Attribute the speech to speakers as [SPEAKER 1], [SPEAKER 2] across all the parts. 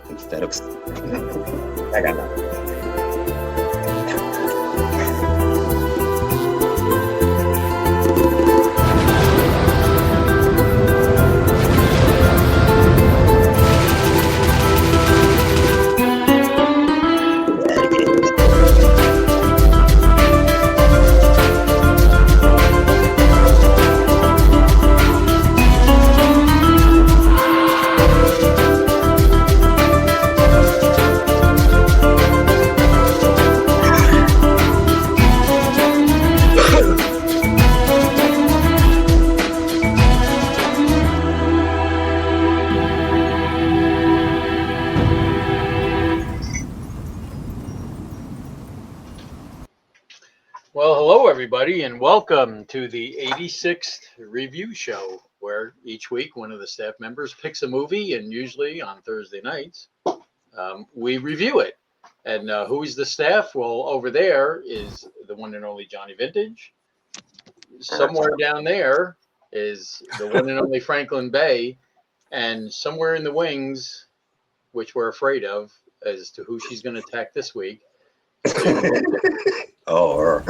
[SPEAKER 1] Instead of... I got that.
[SPEAKER 2] Well, hello everybody, and welcome to the 86th review show, where each week one of the staff members picks a movie, and usually on Thursday nights, we review it. And who is the staff? Well, over there is the one and only Johnny Vintage. Somewhere down there is the one and only Franklin Bay, and somewhere in the wings, which we're afraid of as to who she's going to attack this week.
[SPEAKER 1] Oh,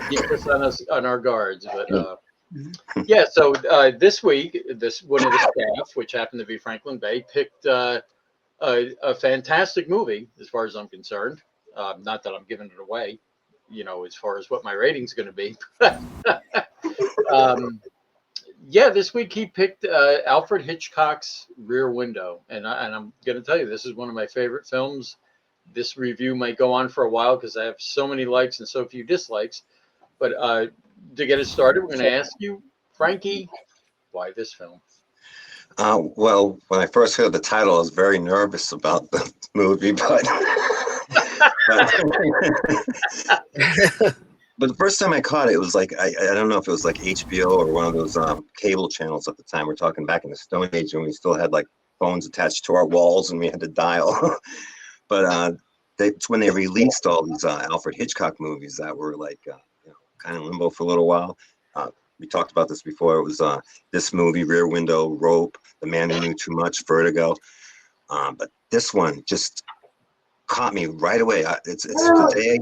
[SPEAKER 2] Keep us on our guards, but yeah. So this week, this one of the staff, which happened to be Franklin Bay, picked a fantastic movie, as far as I'm concerned. Not that I'm giving it away, as far as what my rating's going to be. Yeah, this week he picked Alfred Hitchcock's Rear Window, and I'm going to tell you, this is one of my favorite films. This review might go on for a while because I have so many likes and so few dislikes. But to get it started, we're going to ask you, Frankie, why this film?
[SPEAKER 1] well, when I first heard the title, I was very nervous about the movie, but the first time I caught it, it was like, I don't know if it was like HBO or one of those cable channels at the time. We're talking back in the Stone Age when we still had like phones attached to our walls and we had to dial. But it's when they released all these Alfred Hitchcock movies that were like, kind of limbo for a little while. We talked about this before. It was this movie, Rear Window, Rope, The Man Who Knew Too Much, Vertigo. But this one just caught me right away. It's the day.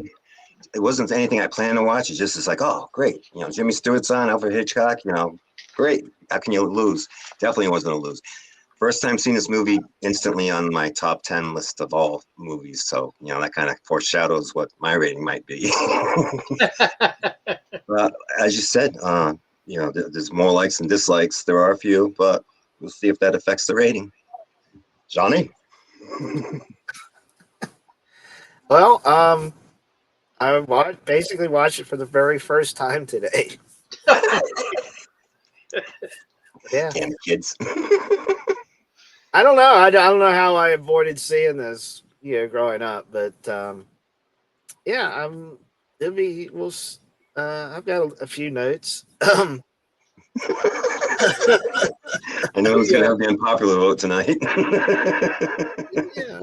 [SPEAKER 1] It wasn't anything I planned to watch. It's like, oh, great. Jimmy Stewart's on, Alfred Hitchcock, great. How can you lose? Definitely wasn't going to lose. First time seeing this movie, instantly on my top 10 list of all movies. So, that kind of foreshadows what my rating might be. As you said, there's more likes than dislikes. There are a few, but we'll see if that affects the rating. Johnny?
[SPEAKER 3] Well, I basically watched it for the very first time today. Yeah.
[SPEAKER 1] Damn kids.
[SPEAKER 3] I don't know. I don't know how I avoided seeing this, growing up, but yeah, I've got a few notes.
[SPEAKER 1] I know who's going to have the unpopular vote tonight.
[SPEAKER 3] Yeah.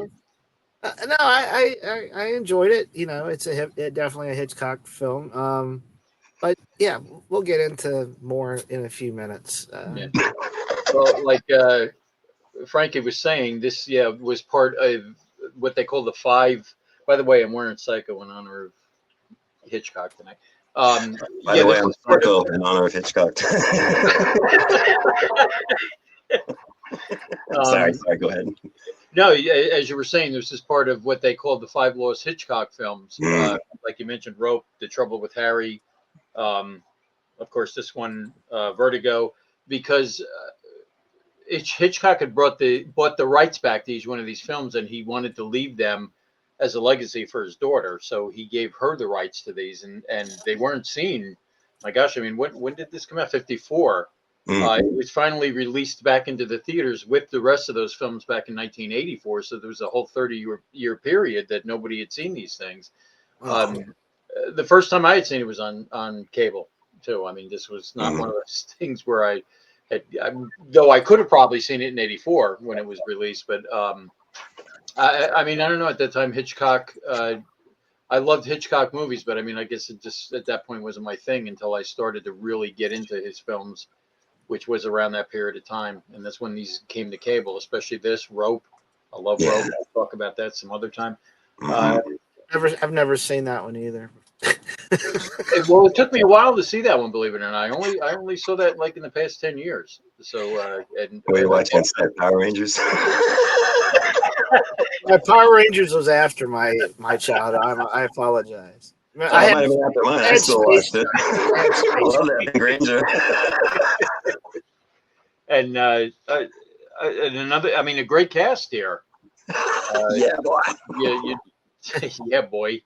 [SPEAKER 3] No, I enjoyed it. It's definitely a Hitchcock film. But yeah, we'll get into more in a few minutes.
[SPEAKER 2] Yeah. Well, like Frankie was saying, this was part of what they call the five. By the way, I'm wearing Psycho in honor of Hitchcock tonight.
[SPEAKER 1] By the way, I'm Psycho in honor of Hitchcock. Sorry, go ahead.
[SPEAKER 2] No, as you were saying, this is part of what they called the Five Lost Hitchcock films. Like you mentioned, Rope, The Trouble with Harry. Of course, this one, Vertigo, because Hitchcock had bought the rights back to each one of these films, and he wanted to leave them as a legacy for his daughter. So he gave her the rights to these, and they weren't seen. My gosh, I mean, when did this come out? 54. It was finally released back into the theaters with the rest of those films back in 1984. So there was a whole 30-year period that nobody had seen these things. The first time I had seen it was on cable too. I mean, this was not one of those things where though I could have probably seen it in 84 when it was released, but I mean, I don't know, at that time, Hitchcock, I loved Hitchcock movies, but I mean, I guess it just at that point wasn't my thing until I started to really get into his films which was around that period of time. And that's when these came to cable, especially this Rope. I love
[SPEAKER 1] Yeah.
[SPEAKER 2] Rope. I'll talk about that some other time.
[SPEAKER 3] I've never seen that one either.
[SPEAKER 2] Well, it took me a while to see that one, believe it or not. I only saw that like in the past 10 years. So,
[SPEAKER 1] Were you watching instead Power Rangers?
[SPEAKER 3] My Power Rangers was after my childhood. I apologize.
[SPEAKER 1] I might have been after mine. I
[SPEAKER 3] had
[SPEAKER 1] still
[SPEAKER 3] Space
[SPEAKER 1] watched it. I love that Granger.
[SPEAKER 2] and another, I mean, a great cast here.
[SPEAKER 1] Yeah, boy.
[SPEAKER 2] Yeah, boy.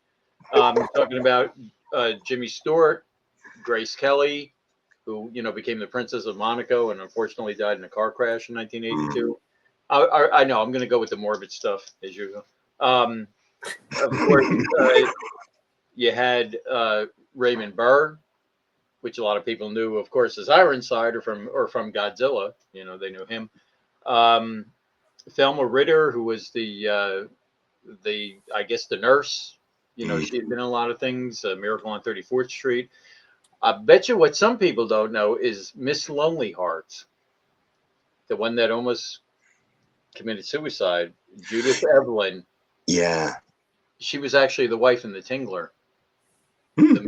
[SPEAKER 2] Talking about Jimmy Stewart, Grace Kelly, who became the Princess of Monaco and unfortunately died in a car crash in 1982. I know I'm going to go with the morbid stuff as usual. Of course, you had Raymond Burr, which a lot of people knew, of course, as Ironside or from Godzilla. They knew him. Thelma Ritter, who was the I guess the nurse. She had been in a lot of things. Miracle on 34th Street. I bet you what some people don't know is Miss Lonely Hearts, the one that almost committed suicide, Judith Evelyn.
[SPEAKER 1] Yeah.
[SPEAKER 2] She was actually the wife in The Tingler, the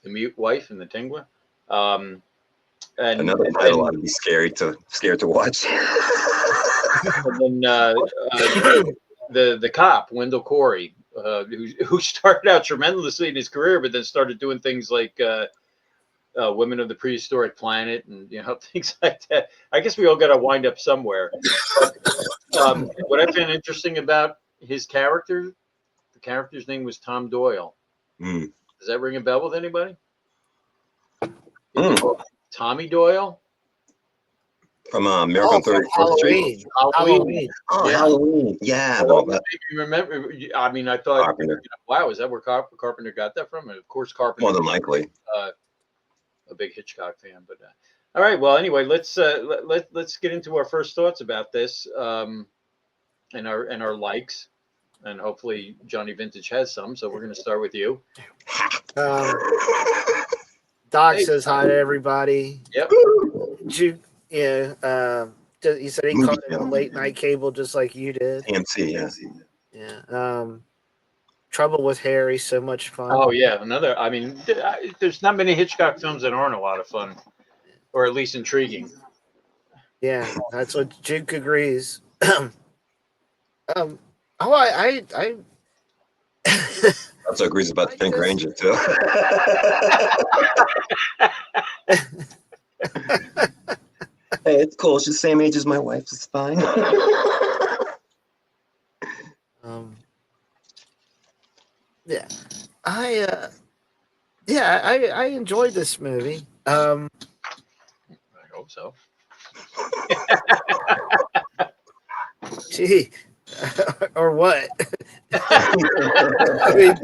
[SPEAKER 2] mute wife in The Tingler. And
[SPEAKER 1] Another title I'd be scared to watch.
[SPEAKER 2] And then the cop, Wendell Corey, who started out tremendously in his career, but then started doing things like Women of the Prehistoric Planet and things like that. I guess we all got to wind up somewhere. But, what I found interesting about his character, the character's name was Tom Doyle. Does that ring a bell with anybody? Tommy Doyle?
[SPEAKER 1] From Miracle on 34th Street.
[SPEAKER 3] Halloween.
[SPEAKER 1] Oh, yeah. Halloween. Yeah.
[SPEAKER 2] Well, remember, I mean, I thought,
[SPEAKER 1] Carpenter.
[SPEAKER 2] Wow, is that where Carpenter got that from? And of course, Carpenter.
[SPEAKER 1] More than likely.
[SPEAKER 2] A big Hitchcock fan, but all right. Well, anyway, let's get into our first thoughts about this, and our likes, and hopefully Johnny Vintage has some. So we're going to start with you.
[SPEAKER 3] Doc says hi to everybody.
[SPEAKER 2] Yep.
[SPEAKER 3] You said he caught it on late night cable just like you did.
[SPEAKER 1] AMC, yeah.
[SPEAKER 3] Yeah. Trouble with Harry, so much fun.
[SPEAKER 2] Oh yeah, another. I mean, there's not many Hitchcock films that aren't a lot of fun, or at least intriguing.
[SPEAKER 3] Yeah, that's what Juke agrees. I
[SPEAKER 1] also agrees about the Pink Ranger too. Hey, it's cool. She's the same age as my wife. It's fine.
[SPEAKER 3] Yeah, I enjoyed this movie.
[SPEAKER 2] I hope so.
[SPEAKER 3] Gee, or what? I mean,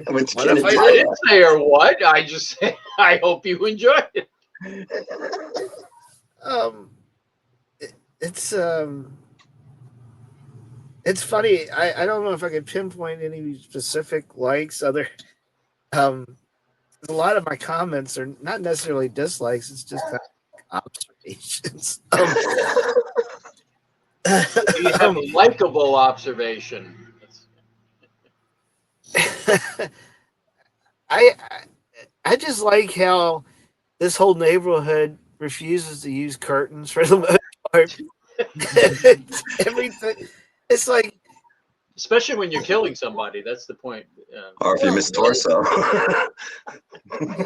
[SPEAKER 2] what if I didn't say or what? I just said I hope you enjoyed it.
[SPEAKER 3] It's funny. I don't know if I could pinpoint any specific likes. A lot of my comments are not necessarily dislikes. It's just kind of observations.
[SPEAKER 2] You have a likable observation.
[SPEAKER 3] I just like how this whole neighborhood refuses to use curtains for the most part. Everything. It's like,
[SPEAKER 2] especially when you're killing somebody. That's the point.
[SPEAKER 1] Or if you miss torso.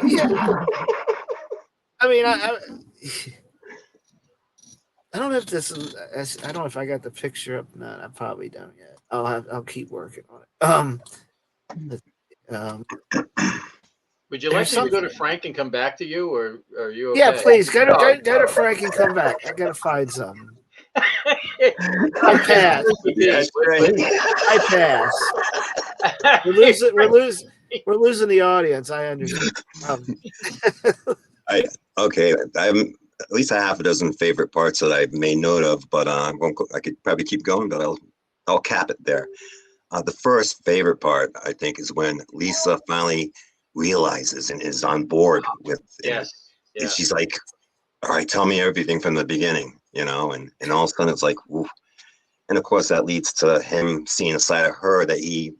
[SPEAKER 3] Yeah. I mean, I don't know if this is. I don't know if I got the picture up. No, I probably don't yet. I'll keep working on it.
[SPEAKER 2] Would you like me to go to Frank and come back to you, or are you okay?
[SPEAKER 3] Yeah, please go to Frank and come back. I gotta find something. I pass.
[SPEAKER 1] Yes, right.
[SPEAKER 3] I pass. We're losing the audience. I understand.
[SPEAKER 1] Okay. I'm at least a half a dozen favorite parts that I made note of, but I could probably keep going, but I'll cap it there. The first favorite part, I think, is when Lisa finally realizes and is on board with.
[SPEAKER 2] Yes. Yeah.
[SPEAKER 1] She's like, all right, tell me everything from the beginning, you know, and all of a sudden it's like, oof. And of course that leads to him seeing a side of her that he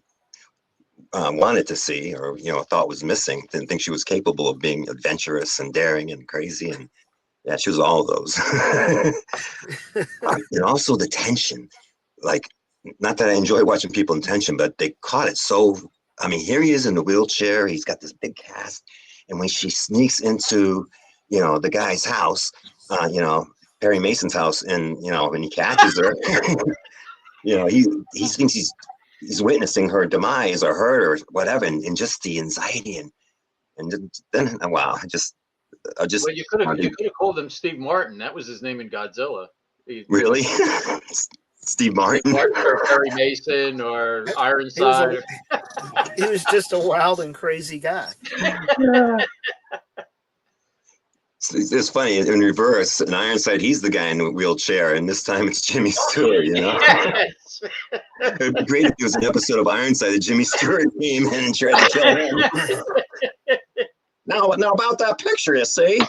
[SPEAKER 1] wanted to see, or, you know, thought was missing, didn't think she was capable of being adventurous and daring and crazy. And yeah, she was all of those. And also the tension, like, not that I enjoy watching people in tension, but they caught it so. I mean, here he is in the wheelchair. He's got this big cast, and when she sneaks into, you know, the guy's house, you know, Perry Mason's house, and you know, when he catches her, you know, he thinks he's witnessing her demise or hurt or whatever, and just the anxiety and then wow, I just
[SPEAKER 2] Well, you could have called him Steve Martin. That was his name in Godzilla.
[SPEAKER 1] really Steve Martin.
[SPEAKER 2] Martin or Perry Mason or
[SPEAKER 3] He was,
[SPEAKER 2] Ironside.
[SPEAKER 3] he was just a wild and crazy guy.
[SPEAKER 1] It's funny in reverse. In Ironside, he's the guy in the wheelchair, and this time it's Jimmy Stewart. You know,
[SPEAKER 2] Yes.
[SPEAKER 1] it'd be great if there was an episode of Ironside that Jimmy Stewart came in and tried to kill him. Now about that picture, you see.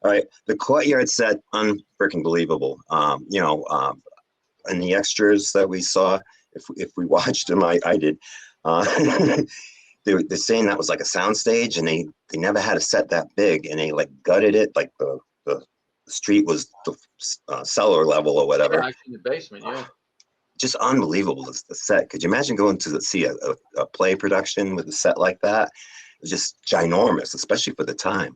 [SPEAKER 1] All right, the courtyard set, unfreaking believable. You know, and the extras that we saw, if we watched them, I did. They're saying that was like a soundstage, and they never had a set that big, and they like gutted it, like the street was the cellar level or whatever.
[SPEAKER 2] Yeah, actually in the basement, yeah.
[SPEAKER 1] Just unbelievable, the set. Could you imagine going to see a play production with a set like that? It was just ginormous, especially for the time.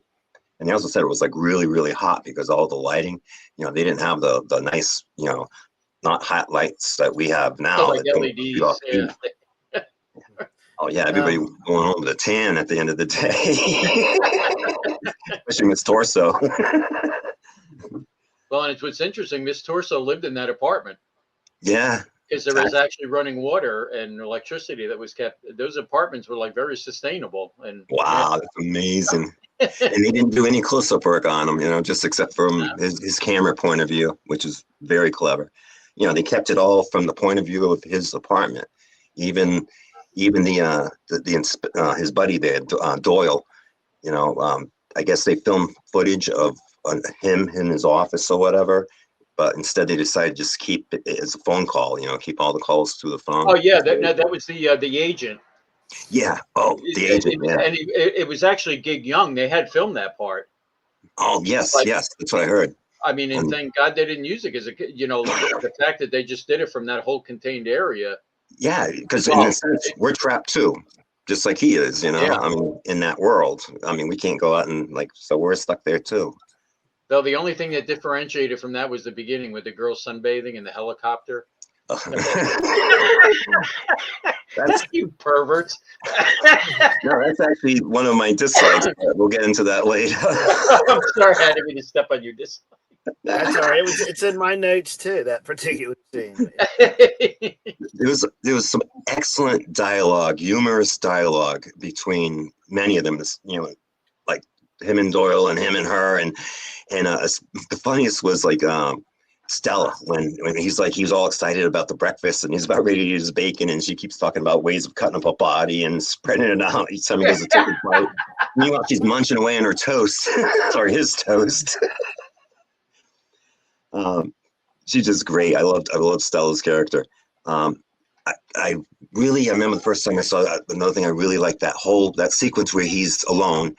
[SPEAKER 1] And they also said it was like really, really hot because all the lighting, you know, they didn't have the nice, you know, not hot lights that we have now.
[SPEAKER 2] Like LEDs, yeah.
[SPEAKER 1] Oh yeah, everybody was going home with a tan at the end of the day, especially Miss Torso.
[SPEAKER 2] Well, and it's what's interesting. Miss Torso lived in that apartment.
[SPEAKER 1] Yeah,
[SPEAKER 2] because there was actually running water and electricity that was kept. Those apartments were like very sustainable. And
[SPEAKER 1] wow, that's amazing. And they didn't do any close-up work on him, you know, just except from his camera point of view, which is very clever. You know, they kept it all from the point of view of his apartment. Even his buddy there, Doyle. You know, I guess they filmed footage of him in his office or whatever, but instead they decided to just keep it as a phone call. You know, keep all the calls through the phone.
[SPEAKER 2] Oh yeah, that was the agent.
[SPEAKER 1] Yeah. Oh, the agent. Yeah.
[SPEAKER 2] And it was actually Gig Young. They had filmed that part.
[SPEAKER 1] Oh yes, yes, that's what I heard.
[SPEAKER 2] I mean, and thank God they didn't use it because, you know, the fact that they just did it from that whole contained area.
[SPEAKER 1] Yeah, because in a sense, we're trapped too, just like he is, you know.
[SPEAKER 2] Yeah.
[SPEAKER 1] I mean, in that world, I mean, we can't go out and so we're stuck there too.
[SPEAKER 2] Though the only thing that differentiated from that was the beginning with the girl sunbathing in the helicopter.
[SPEAKER 1] That's
[SPEAKER 2] you perverts.
[SPEAKER 1] No, that's actually one of my dislikes. We'll get into that later.
[SPEAKER 2] I'm sorry, I didn't mean to step on your dislike.
[SPEAKER 3] That's all right. It's in my notes too, that particular scene.
[SPEAKER 1] There was some excellent dialogue, humorous dialogue between many of them. You know, like him and Doyle and him and her, and the funniest was like Stella when he's all excited about the breakfast and he's about ready to eat his bacon, and she keeps talking about ways of cutting up a body and spreading it out each time he goes to take a bite. Meanwhile, she's munching away on her toast or his toast. She's just great. I loved Stella's character. I remember the first time I saw that. Another thing I really liked, that sequence where he's alone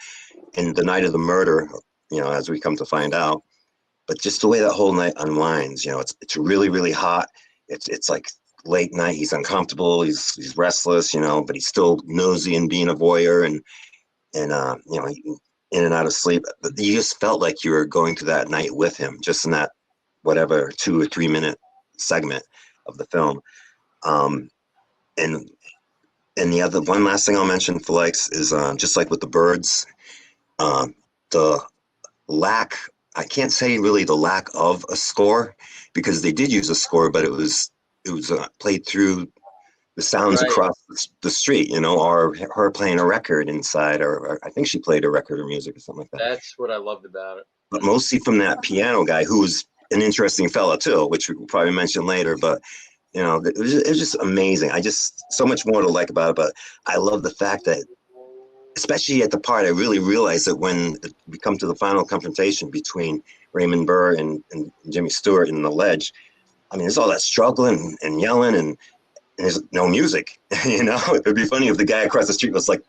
[SPEAKER 1] in the night of the murder, you know, as we come to find out. But just the way that whole night unwinds, you know, it's really, really hot. It's like late night. He's uncomfortable. He's restless, you know, but he's still nosy and being a voyeur and you know, in and out of sleep. But you just felt like you were going through that night with him, just in that whatever 2 or 3 minute segment of the film. And the other one last thing I'll mention for likes is just like with the birds, the lack. I can't say really the lack of a score, because they did use a score, but it was played through the sounds across the street, you know, or her playing a record inside, or I think she played a record or music or something like that.
[SPEAKER 2] That's what I loved about it.
[SPEAKER 1] But mostly from that piano guy, who was an interesting fella too, which we'll probably mention later. But you know, it was just amazing. So much more to like about it. But I love the fact that especially at the part, I really realized that when we come to the final confrontation between Raymond Burr and Jimmy Stewart in the ledge, I mean, there's all that struggling and yelling, and there's no music. You know, it'd be funny if the guy across the street was like,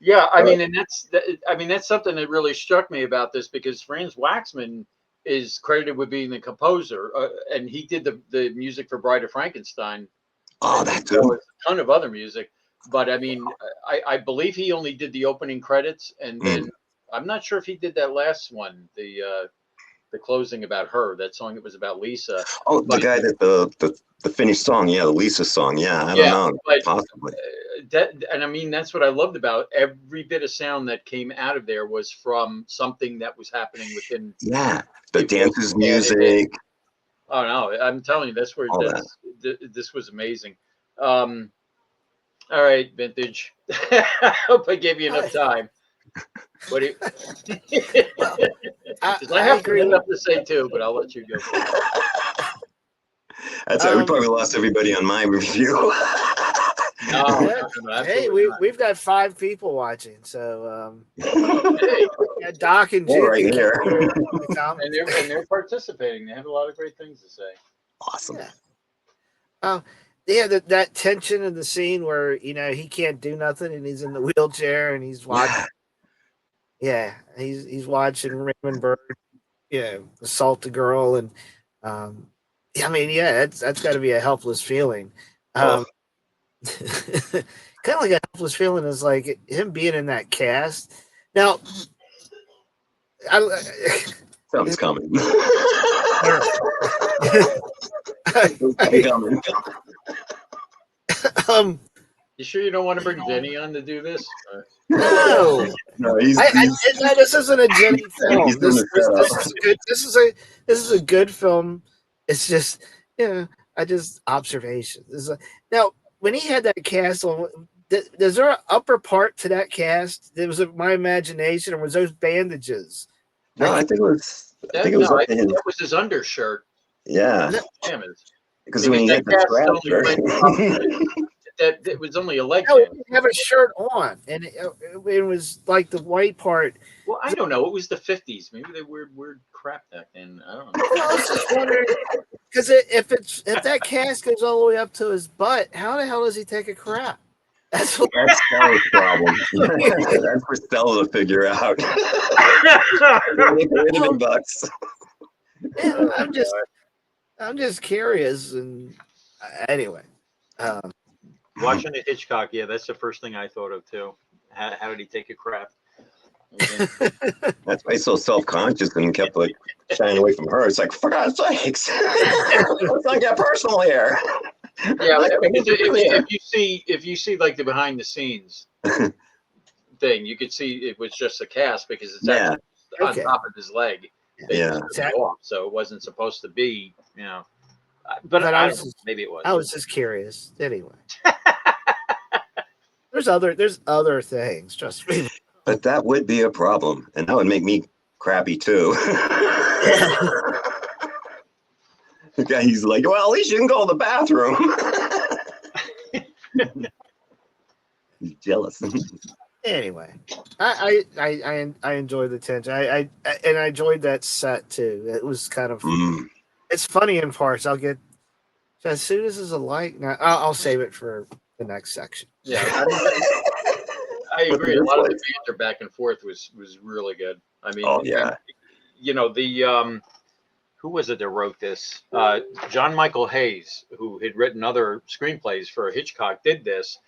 [SPEAKER 2] yeah, I mean, and that's something that really struck me about this, because Franz Waxman is credited with being the composer, and he did the music for Bride of Frankenstein.
[SPEAKER 1] oh, that too.
[SPEAKER 2] A ton of other music, but I mean, I believe he only did the opening credits, and then I'm not sure if he did that last one, the closing about her, that song that was about Lisa.
[SPEAKER 1] Oh, the guy that the finished song, yeah, the Lisa song, yeah, I don't know,
[SPEAKER 2] but,
[SPEAKER 1] possibly.
[SPEAKER 2] And I mean, that's what I loved about every bit of sound that came out of there was from something that was happening within.
[SPEAKER 1] Yeah, the dancers' music.
[SPEAKER 2] Oh no, I'm telling you, that's where this was amazing. All right, Vintage. I hope I gave you enough time. What do you?
[SPEAKER 3] Well,
[SPEAKER 2] I have enough to say too, but I'll let you go.
[SPEAKER 1] That's right. We probably lost everybody on my review.
[SPEAKER 2] No,
[SPEAKER 3] hey, we've got 5 people watching, so yeah, Doc and Jim
[SPEAKER 1] right here.
[SPEAKER 2] and they're participating. They have a lot of great things to say.
[SPEAKER 1] Awesome.
[SPEAKER 3] Yeah, that tension in the scene where he can't do nothing and he's in the wheelchair and he's watching. Yeah, he's watching Raymond Burr, assault the girl, and I mean, that's got to be a helpless feeling. Kind of like a helpless feeling is like him being in that cast. Now,
[SPEAKER 1] something's coming.
[SPEAKER 2] You sure you don't want to bring Jenny on to do this?
[SPEAKER 3] No, this isn't a Jenny film. This is a good film. It's just observation. Now when he had that cast on, is there an upper part to that cast? Was it my imagination, or was those bandages?
[SPEAKER 1] No, I think it was.
[SPEAKER 2] I think that was his undershirt.
[SPEAKER 1] Yeah, because when he had the
[SPEAKER 2] that it was only a leg.
[SPEAKER 3] No, he didn't have a shirt on, and it was like the white part.
[SPEAKER 2] Well, I don't know. It was the 50s. Maybe they wore weird crap back then. I don't know.
[SPEAKER 3] I was just wondering, because if that cast goes all the way up to his butt, how the hell does he take a crap? That's
[SPEAKER 1] Stella's problem. That's for Stella to figure out. $80.
[SPEAKER 3] Yeah, I'm just curious, and anyway.
[SPEAKER 2] Watching the Hitchcock, that's the first thing I thought of too. How did he take a crap?
[SPEAKER 1] That's why he's so self-conscious and kept like shying away from her. It's like, for God's sakes, let's not get personal here.
[SPEAKER 2] Yeah, because if you see like the behind the scenes thing, you could see it was just a cast because it's actually on top of his leg. So it wasn't supposed to be, But I don't know, maybe it was.
[SPEAKER 3] I was just curious. Anyway, there's other things. Trust me.
[SPEAKER 1] But that would be a problem, and that would make me crappy too. The guy, he's like, well, at least you can go to the bathroom. He's jealous.
[SPEAKER 3] Anyway, I enjoyed the tension. I enjoyed that set too. It was kind of it's funny in parts. I'll get as soon as it's alike. Now I'll save it for the next section.
[SPEAKER 2] Yeah, I agree. A lot of the banter back and forth was really good. I mean, who was it that wrote this? John Michael Hayes, who had written other screenplays for Hitchcock, did this.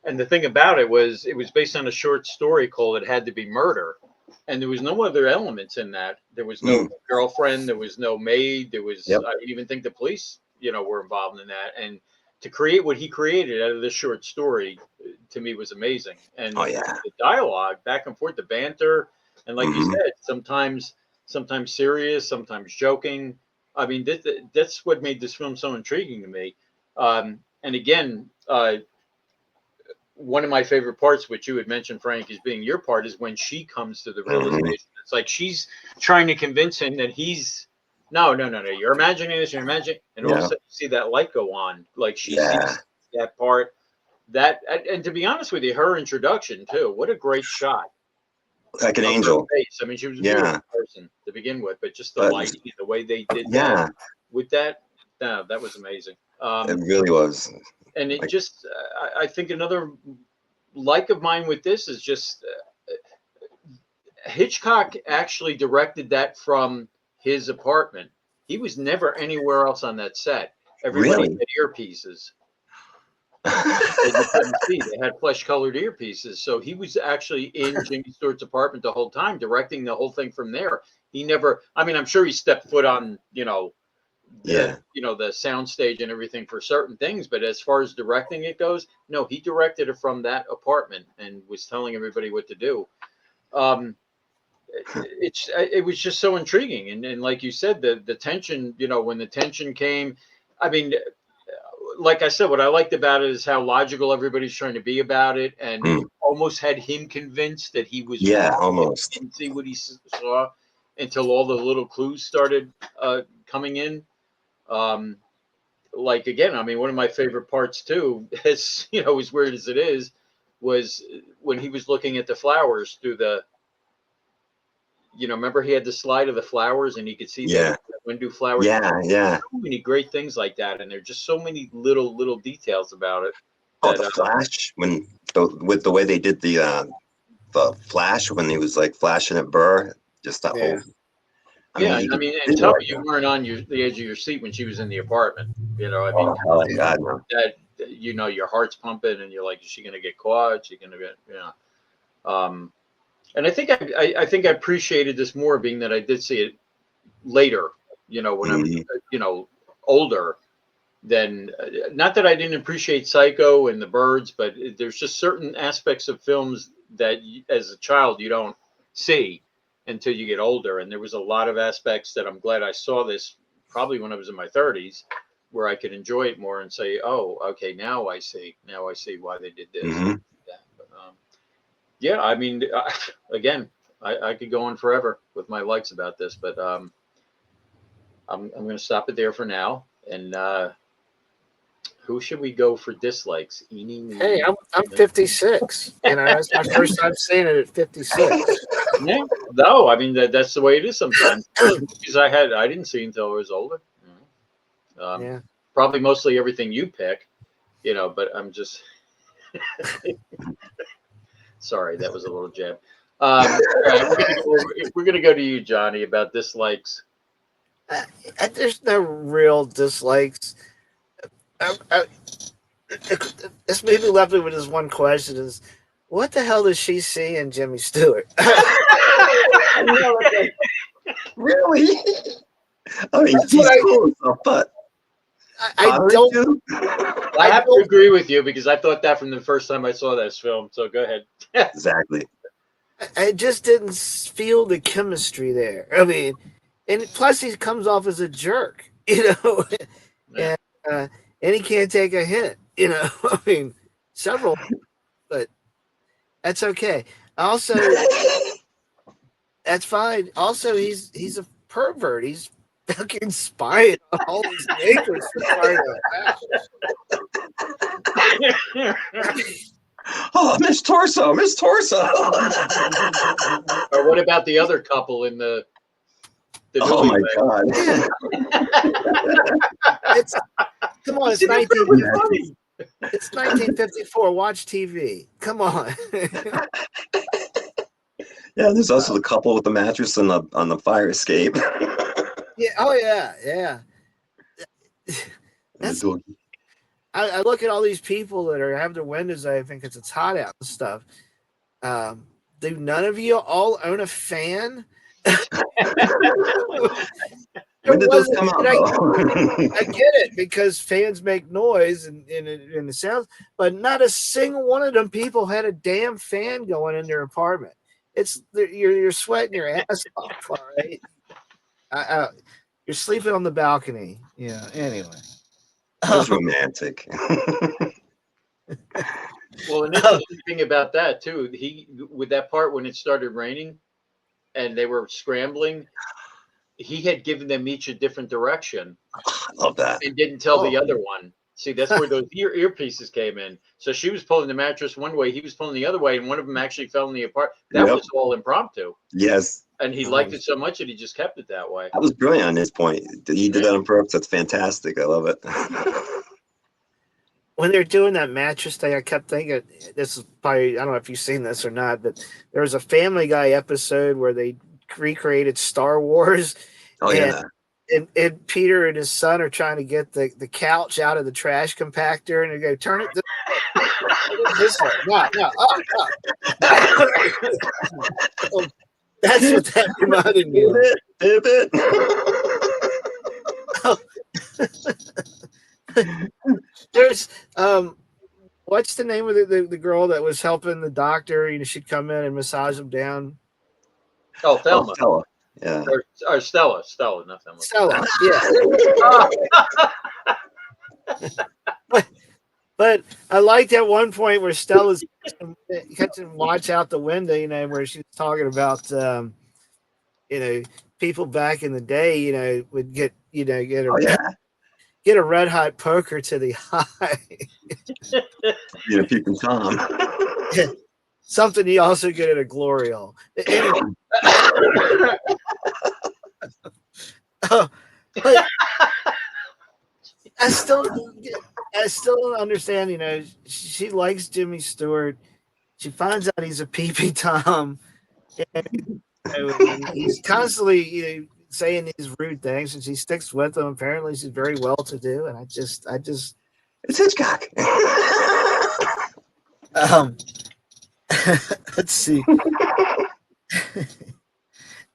[SPEAKER 2] And the thing about it was based on a short story called "It Had to Be Murder," and there was no other elements in that. There was no girlfriend. There was no maid. There was. I didn't even think the police, were involved in that. And to create what he created out of this short story, to me, was amazing. And the dialogue back and forth, the banter, and like you said, sometimes serious, sometimes joking. I mean, that's what made this film so intriguing to me. And again, one of my favorite parts, which you had mentioned, Frank, as being your part, is when she comes to the realization. It's like she's trying to convince him that he's no. You're imagining this. You're imagining, and all of a
[SPEAKER 1] Yeah.
[SPEAKER 2] sudden you see that light go on, like she
[SPEAKER 1] Yeah.
[SPEAKER 2] sees that part. That and to be honest with you, her introduction too. What a great shot
[SPEAKER 1] Like an
[SPEAKER 2] of her
[SPEAKER 1] angel.
[SPEAKER 2] face. I mean, she was a
[SPEAKER 1] Yeah.
[SPEAKER 2] beautiful person to begin with, but just the
[SPEAKER 1] But
[SPEAKER 2] lighting and the way they did
[SPEAKER 1] yeah,
[SPEAKER 2] that with that, no, that was amazing.
[SPEAKER 1] it really was.
[SPEAKER 2] And it
[SPEAKER 1] Like,
[SPEAKER 2] just, I think another like of mine with this is just Hitchcock actually directed that from his apartment. He was never anywhere else on that set. Everybody
[SPEAKER 1] really?
[SPEAKER 2] had earpieces that you couldn't see. They had flesh-colored earpieces. So he was actually in Jimmy Stewart's apartment the whole time, directing the whole thing from there. He never, I mean, I'm sure he stepped foot on,
[SPEAKER 1] Yeah.
[SPEAKER 2] the sound stage and everything for certain things, but as far as directing it goes, no, he directed it from that apartment and was telling everybody what to do. It was just so intriguing, and like you said, the tension, when the tension came, I mean, like I said, what I liked about it is how logical everybody's trying to be about it, and it
[SPEAKER 1] Mm.
[SPEAKER 2] almost had him convinced that he was
[SPEAKER 1] Yeah,
[SPEAKER 2] wrong.
[SPEAKER 1] almost.
[SPEAKER 2] He didn't see what he saw until all the little clues started coming in. Like again, I mean, one of my favorite parts too, as as weird as it is, was when he was looking at the flowers through the, remember he had the slide of the flowers and he could see
[SPEAKER 1] Yeah.
[SPEAKER 2] the window flowers.
[SPEAKER 1] Yeah. Yeah.
[SPEAKER 2] So many great things like that, and there's just so many little details about it.
[SPEAKER 1] Oh,
[SPEAKER 2] That,
[SPEAKER 1] the flash with the way they did the flash when he was like flashing at Burr, just that
[SPEAKER 3] Yeah.
[SPEAKER 1] whole. I mean, you
[SPEAKER 2] I
[SPEAKER 1] could
[SPEAKER 2] mean,
[SPEAKER 1] do
[SPEAKER 2] and tell
[SPEAKER 1] like
[SPEAKER 2] me you
[SPEAKER 1] that.
[SPEAKER 2] weren't on the edge of your seat when she was in the apartment. I mean,
[SPEAKER 1] Oh, hell, God, no.
[SPEAKER 2] that your heart's pumping, and you're like, is she gonna get caught? Is she gonna get, and I think I think I appreciated this more, being that I did see it later. When I was
[SPEAKER 1] Mhm.
[SPEAKER 2] Older. Than not that I didn't appreciate Psycho and The Birds, but there's just certain aspects of films that as a child you don't see until you get older. And there was a lot of aspects that I'm glad I saw this probably when I was in my 30s, where I could enjoy it more and say, oh, okay, now I see why they did this.
[SPEAKER 1] Mhm.
[SPEAKER 2] That. But, yeah, I mean, again, I could go on forever with my likes about this, but I'm going to stop it there for now. And who should we go for dislikes? Eeny, meeny,
[SPEAKER 3] Hey, I'm 56. It's my first time seeing it at 56.
[SPEAKER 2] yeah, no, I mean that's the way it is sometimes. Because I didn't see until I was older.
[SPEAKER 3] Yeah.
[SPEAKER 2] Probably mostly everything you pick, but I'm just sorry, that was a little jab. All right, we're gonna go to you, Johnny, about dislikes.
[SPEAKER 3] There's no real dislikes. This movie left me with this one question: is what the hell does she see in Jimmy Stewart?
[SPEAKER 1] Really? I mean,
[SPEAKER 3] That's
[SPEAKER 1] he's
[SPEAKER 3] what
[SPEAKER 1] cool and stuff, but
[SPEAKER 3] I don't.
[SPEAKER 1] you?
[SPEAKER 2] I have to agree with you because I thought that from the first time I saw this film. So go ahead.
[SPEAKER 1] Exactly.
[SPEAKER 3] I just didn't feel the chemistry there. I mean, and plus he comes off as a jerk,
[SPEAKER 2] Yeah.
[SPEAKER 3] and and he can't take a hint, I mean, several, but that's okay. Also, that's fine. Also, he's a pervert. He's fucking spying on all these neighbors for crying out loud.
[SPEAKER 1] Oh, Miss Torso, Miss Torso.
[SPEAKER 2] Or what about the other couple in the
[SPEAKER 1] Oh my God.
[SPEAKER 3] It's come on, it's 1954. Watch TV. Come on.
[SPEAKER 1] Yeah, there's also the couple with the mattress on the fire escape.
[SPEAKER 3] Yeah. Oh yeah. Yeah.
[SPEAKER 1] And the
[SPEAKER 3] That's.
[SPEAKER 1] doggy.
[SPEAKER 3] I look at all these people that have their windows. I think it's hot out and stuff. Do none of you all own a fan?
[SPEAKER 1] When did those come out,
[SPEAKER 3] I
[SPEAKER 1] though?
[SPEAKER 3] get it because fans make noise and the sounds, but not a single one of them people had a damn fan going in their apartment. You're sweating your ass off, all right? You're sleeping on the balcony. Yeah. Anyway,
[SPEAKER 1] It was romantic.
[SPEAKER 2] Well, an interesting thing about that too, with that part when it started raining and they were scrambling, he had given them each a different direction
[SPEAKER 1] I love that.
[SPEAKER 2] and didn't tell the
[SPEAKER 3] Oh.
[SPEAKER 2] other one. See, that's where those earpieces came in. So she was pulling the mattress one way, he was pulling the other way, and one of them actually fell in the apartment. That
[SPEAKER 1] Yep.
[SPEAKER 2] was all impromptu.
[SPEAKER 1] Yes.
[SPEAKER 2] And he liked it so much that he just kept it that way.
[SPEAKER 1] That was brilliant on his point. He did that on purpose. That's fantastic. I love it.
[SPEAKER 3] When they're doing that mattress thing, I kept thinking, this is probably, I don't know if you've seen this or not, but there was a Family Guy episode where they recreated Star Wars.
[SPEAKER 1] Oh, yeah.
[SPEAKER 3] And Peter and his son are trying to get the couch out of the trash compactor, and they go, turn it this way. No, up. So that's what that reminded me of.
[SPEAKER 1] Pivot.
[SPEAKER 3] There's what's the name of the girl that was helping the doctor? You know, she'd come in and massage him down.
[SPEAKER 2] Oh, Thelma.
[SPEAKER 1] Oh, Stella. Yeah.
[SPEAKER 2] Or Stella, not Thelma.
[SPEAKER 3] Stella, yeah. But I liked at one point where Stella's catching watch out the window, you know, where she's talking about, you know, people back in the day, you know, would get a red hot poker to the eye.
[SPEAKER 1] You know, peeping Tom.
[SPEAKER 3] Something you also get at a glory hole. Anyway. But I still don't understand. You know, she likes Jimmy Stewart. She finds out he's a pee-pee Tom, and, you know, and he's constantly, you know, saying these rude things, and she sticks with him. Apparently, she's very well to do, and I just
[SPEAKER 1] It's Hitchcock.
[SPEAKER 3] let's see.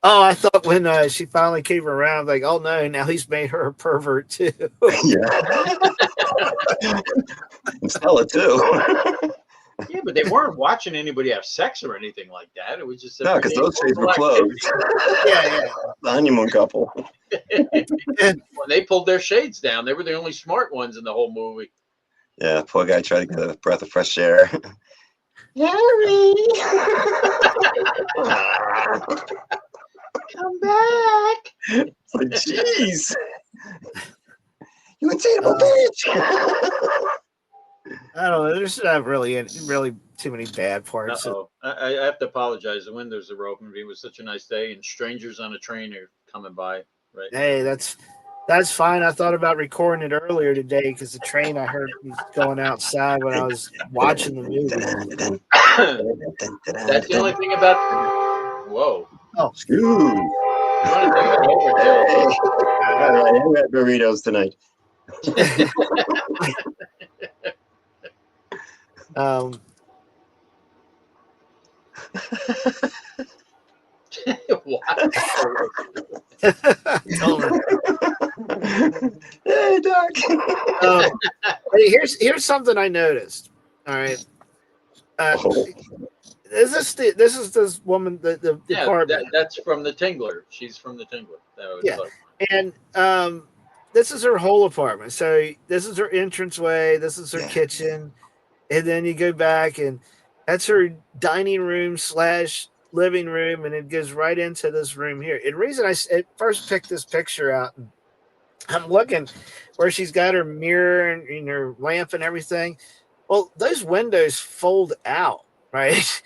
[SPEAKER 3] Oh, I thought when she finally came around, like, oh no, now he's made her a pervert too.
[SPEAKER 1] Yeah. And Stella too.
[SPEAKER 2] Yeah, but they weren't watching anybody have sex or anything like that. It was just
[SPEAKER 1] No, because those shades were closed.
[SPEAKER 3] Yeah.
[SPEAKER 1] The honeymoon couple.
[SPEAKER 2] When they pulled their shades down, they were the only smart ones in the whole movie.
[SPEAKER 1] Yeah, poor guy tried to get a breath of fresh air. Harry!
[SPEAKER 2] Come back.
[SPEAKER 1] It's like, jeez. You insatiable bitch.
[SPEAKER 3] I don't know. There's not really too many bad parts.
[SPEAKER 2] Uh-oh. I have to apologize. The windows are open. It was such a nice day, and strangers on a train are coming by. Right.
[SPEAKER 3] Hey, that's fine. I thought about recording it earlier today because the train I heard was going outside when I was watching the movie.
[SPEAKER 2] That's the only thing about. Whoa.
[SPEAKER 3] Oh,
[SPEAKER 1] Ooh.
[SPEAKER 2] The only thing about Overkill.
[SPEAKER 1] All right, I had burritos tonight.
[SPEAKER 2] What?
[SPEAKER 1] Hey, Doc.
[SPEAKER 3] Hey, here's something I noticed. All right. Is this woman the
[SPEAKER 2] Yeah,
[SPEAKER 3] apartment?
[SPEAKER 2] that's from the Tingler. She's from the Tingler.
[SPEAKER 3] Yeah. And this is her whole apartment. So this is her entranceway. This is her kitchen, and then you go back, and that's her dining room / living room, and it goes right into this room here. And the reason I first picked this picture out, and I'm looking where she's got her mirror and her lamp and everything. Well, those windows fold out, right?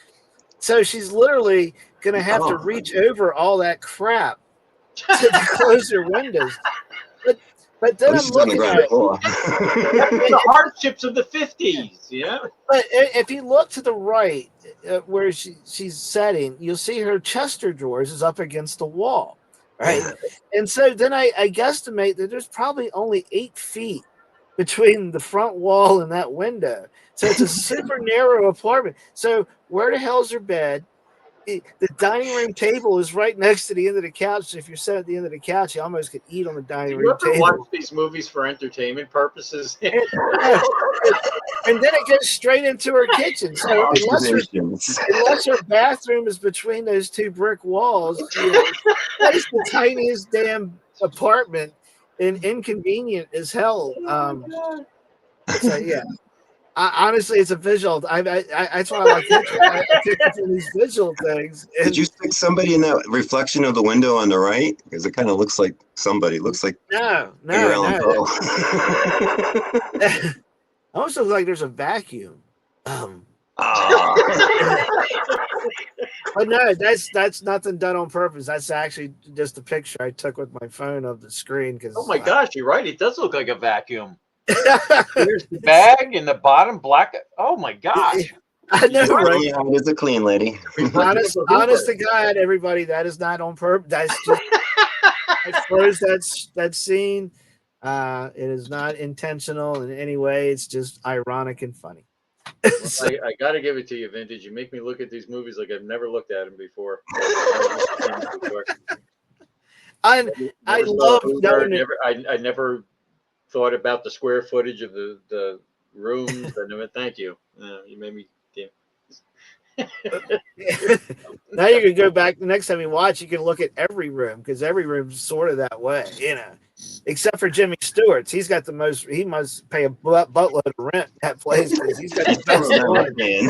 [SPEAKER 3] So she's literally going to have to reach over all that crap to close her windows. But then I'm looking at
[SPEAKER 2] the hardships of the 50s, yeah.
[SPEAKER 3] But if you look to the right, where she's setting, you'll see her Chester drawers is up against the wall, right? And so then I guesstimate that there's probably only 8 feet between the front wall and that window. So it's a super narrow apartment. So where the hell's her bed? The dining room table is right next to the end of the couch. So if you're sitting at the end of the couch, you almost could eat on the dining room table.
[SPEAKER 2] You ever watch these movies for entertainment purposes?
[SPEAKER 3] And then it goes straight into her kitchen. So unless her bathroom is between those 2 brick walls, that is the tiniest damn apartment and inconvenient as hell. So yeah. Honestly, it's a visual. That's why I like Hitchcock. I pick up on these visual things.
[SPEAKER 1] Did you stick somebody in that reflection of the window on the right? Because it kind of looks like somebody. Looks like
[SPEAKER 3] No,
[SPEAKER 1] Edgar
[SPEAKER 3] no,
[SPEAKER 1] Allan
[SPEAKER 3] no.
[SPEAKER 1] Poe.
[SPEAKER 3] Almost looks like there's a vacuum.
[SPEAKER 1] Ah,
[SPEAKER 3] But no, that's nothing done on purpose. That's actually just a picture I took with my phone of the screen
[SPEAKER 2] Oh
[SPEAKER 3] because
[SPEAKER 2] my gosh, you're right. It does look like a vacuum.
[SPEAKER 3] I
[SPEAKER 2] Here's the bag in the bottom black. Oh my gosh.
[SPEAKER 3] know,
[SPEAKER 2] You're
[SPEAKER 3] right?
[SPEAKER 1] yeah, it is a clean lady.
[SPEAKER 2] Reflection of a
[SPEAKER 3] Honest
[SPEAKER 2] Hoover.
[SPEAKER 3] to God, everybody, that is not on purpose. That's just I froze that scene. It is not intentional in any way. It's just ironic and funny.
[SPEAKER 2] Well,
[SPEAKER 3] So,
[SPEAKER 2] I got to give it to you, Vintage. You make me look at these movies like I've never looked at them before.
[SPEAKER 3] I I
[SPEAKER 2] Never saw a
[SPEAKER 3] love
[SPEAKER 2] Hoover.
[SPEAKER 3] knowing it.
[SPEAKER 2] I never thought about the square footage of the rooms. I never. Thank you. You made me.
[SPEAKER 3] Now you can go back the next time you watch. You can look at every room because every room's sort of that way, except for Jimmy Stewart's. He's got the most. He must pay a buttload of rent in that place because he's got the
[SPEAKER 1] I
[SPEAKER 3] best
[SPEAKER 1] remember
[SPEAKER 3] one.
[SPEAKER 1] seeing.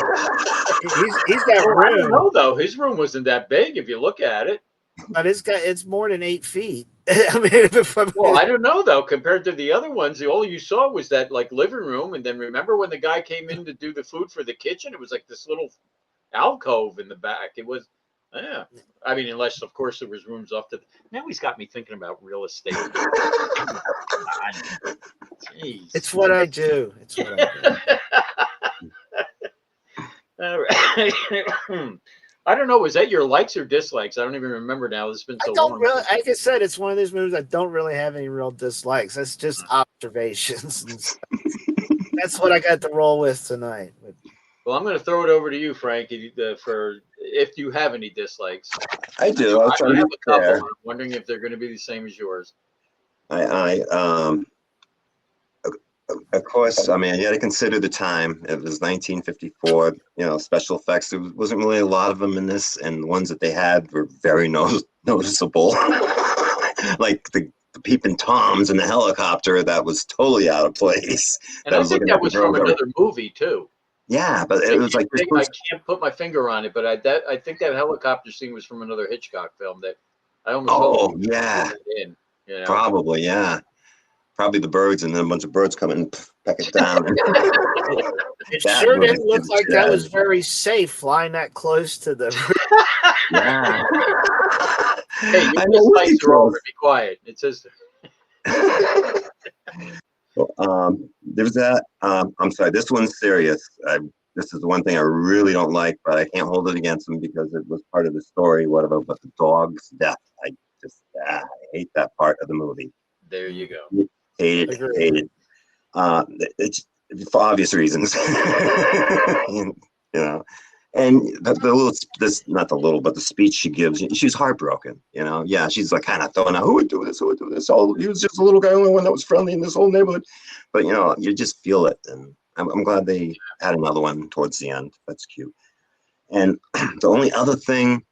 [SPEAKER 3] He's got
[SPEAKER 2] Well, I don't
[SPEAKER 3] room,
[SPEAKER 2] know though. His room wasn't that big if you look at it.
[SPEAKER 3] but it's more than 8 feet. I mean,
[SPEAKER 2] Well, I don't know though. Compared to the other ones, all you saw was that like living room, and then remember when the guy came in to do the food for the kitchen? It was like this little alcove in the back. It was, yeah. I mean, unless of course there was rooms off to. Now he's got me thinking about real estate. Jeez.
[SPEAKER 3] it's what I do. It's what I do.
[SPEAKER 2] All right. I don't know. Was that your likes or dislikes? I don't even remember now. It's been
[SPEAKER 3] I
[SPEAKER 2] so
[SPEAKER 3] don't
[SPEAKER 2] long.
[SPEAKER 3] really, like I said, it's one of those movies I don't really have any real dislikes. That's just observations. And stuff. That's what I got to roll with tonight. But
[SPEAKER 2] Well, I'm going to throw it over to you, Frank, for if you have any dislikes.
[SPEAKER 1] I do. I was trying
[SPEAKER 2] I
[SPEAKER 1] to
[SPEAKER 2] have
[SPEAKER 1] be
[SPEAKER 2] a couple.
[SPEAKER 1] fair.
[SPEAKER 2] I'm wondering if they're going to be the same as yours.
[SPEAKER 1] Of course, I mean, you got to consider the time. It was 1954. Special effects. There wasn't really a lot of them in this, and the ones that they had were very noticeable. Like the peeping toms in the helicopter, that was totally out of place.
[SPEAKER 2] And
[SPEAKER 1] That
[SPEAKER 2] I
[SPEAKER 1] was
[SPEAKER 2] think
[SPEAKER 1] looking
[SPEAKER 2] that
[SPEAKER 1] at the
[SPEAKER 2] was from
[SPEAKER 1] girls.
[SPEAKER 2] another movie too.
[SPEAKER 1] Yeah, but it was like this
[SPEAKER 2] I
[SPEAKER 1] was.
[SPEAKER 2] can't put my finger on it, but I think that helicopter scene was from another Hitchcock film that I almost felt
[SPEAKER 1] Oh
[SPEAKER 2] like
[SPEAKER 1] yeah,
[SPEAKER 2] in.
[SPEAKER 1] probably yeah. Probably the birds, and then a bunch of birds come and peck it down.
[SPEAKER 3] it
[SPEAKER 1] That
[SPEAKER 3] sure
[SPEAKER 1] movie
[SPEAKER 3] didn't look
[SPEAKER 1] is
[SPEAKER 3] like that was very safe flying that close to the.
[SPEAKER 1] yeah.
[SPEAKER 2] Hey, your
[SPEAKER 1] I know we
[SPEAKER 2] dislikes
[SPEAKER 1] get
[SPEAKER 2] are over.
[SPEAKER 1] close.
[SPEAKER 2] Be quiet. It says.
[SPEAKER 1] Well, there's that. I'm sorry. This one's serious. This is the one thing I really don't like, but I can't hold it against them because it was part of the story. Whatever, but the dog's death. I hate that part of the movie.
[SPEAKER 2] There you go.
[SPEAKER 1] Hate it. Hate it. It's for obvious reasons. you know. And the little, this not the little, but the speech she gives, she's heartbroken. Yeah, she's like kind of throwing out, who would do this? Who would do this? Oh, he was just a little guy, only one that was friendly in this whole neighborhood. But you just feel it, and I'm glad they had another one towards the end. That's cute. And the only other thing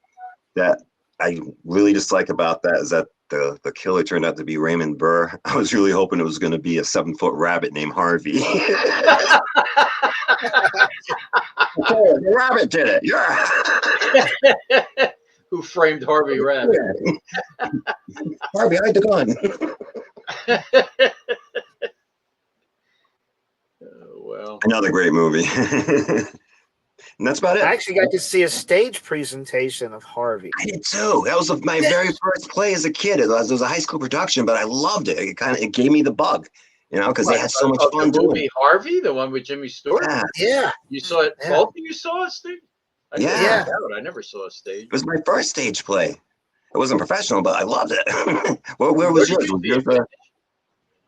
[SPEAKER 1] that I really dislike about that is that the killer turned out to be Raymond Burr. I was really hoping it was going to be a 7-foot rabbit named Harvey. Oh, the rabbit did it. Yeah.
[SPEAKER 2] Who framed Harvey Rabbit?
[SPEAKER 1] Harvey, hide the gun.
[SPEAKER 2] Well,
[SPEAKER 1] another great movie. And that's about it.
[SPEAKER 3] I actually got to see a stage presentation of Harvey.
[SPEAKER 1] I did too. That was my very first play as a kid. It was a high school production, but I loved it. It gave me the bug, because they had so much fun
[SPEAKER 2] the
[SPEAKER 1] doing
[SPEAKER 2] movie
[SPEAKER 1] it.
[SPEAKER 2] Harvey, the one with Jimmy Stewart.
[SPEAKER 3] Yeah.
[SPEAKER 2] You saw it.
[SPEAKER 3] Yeah.
[SPEAKER 2] Both of you saw it, Steve?
[SPEAKER 1] Yeah.
[SPEAKER 2] I never saw a stage.
[SPEAKER 1] It was my first stage play. It wasn't professional, but I loved it. Where was yours?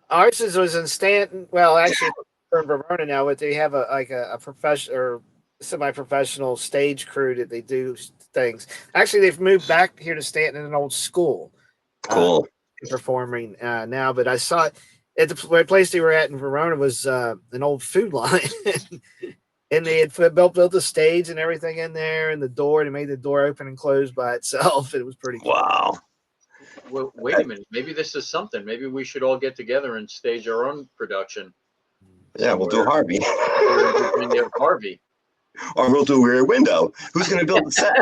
[SPEAKER 3] Ours was in Stanton. Well, actually, we're in Verona now, but they have a professional or semi-professional stage crew that they do things. Actually, they've moved back here to Stanton in an old school.
[SPEAKER 1] Cool.
[SPEAKER 3] Performing now, but I saw it at the place they were at in Verona was an old food line. And they had built a stage and everything in there, and the door, and it made the door open and close by itself. It was pretty cool.
[SPEAKER 1] Wow.
[SPEAKER 2] Well, wait a minute. Maybe this is something. Maybe we should all get together and stage our own production.
[SPEAKER 1] Yeah, we'll do Harvey.
[SPEAKER 2] We'll bring there Harvey.
[SPEAKER 1] Or we'll do Rear Window. Who's going to build the set?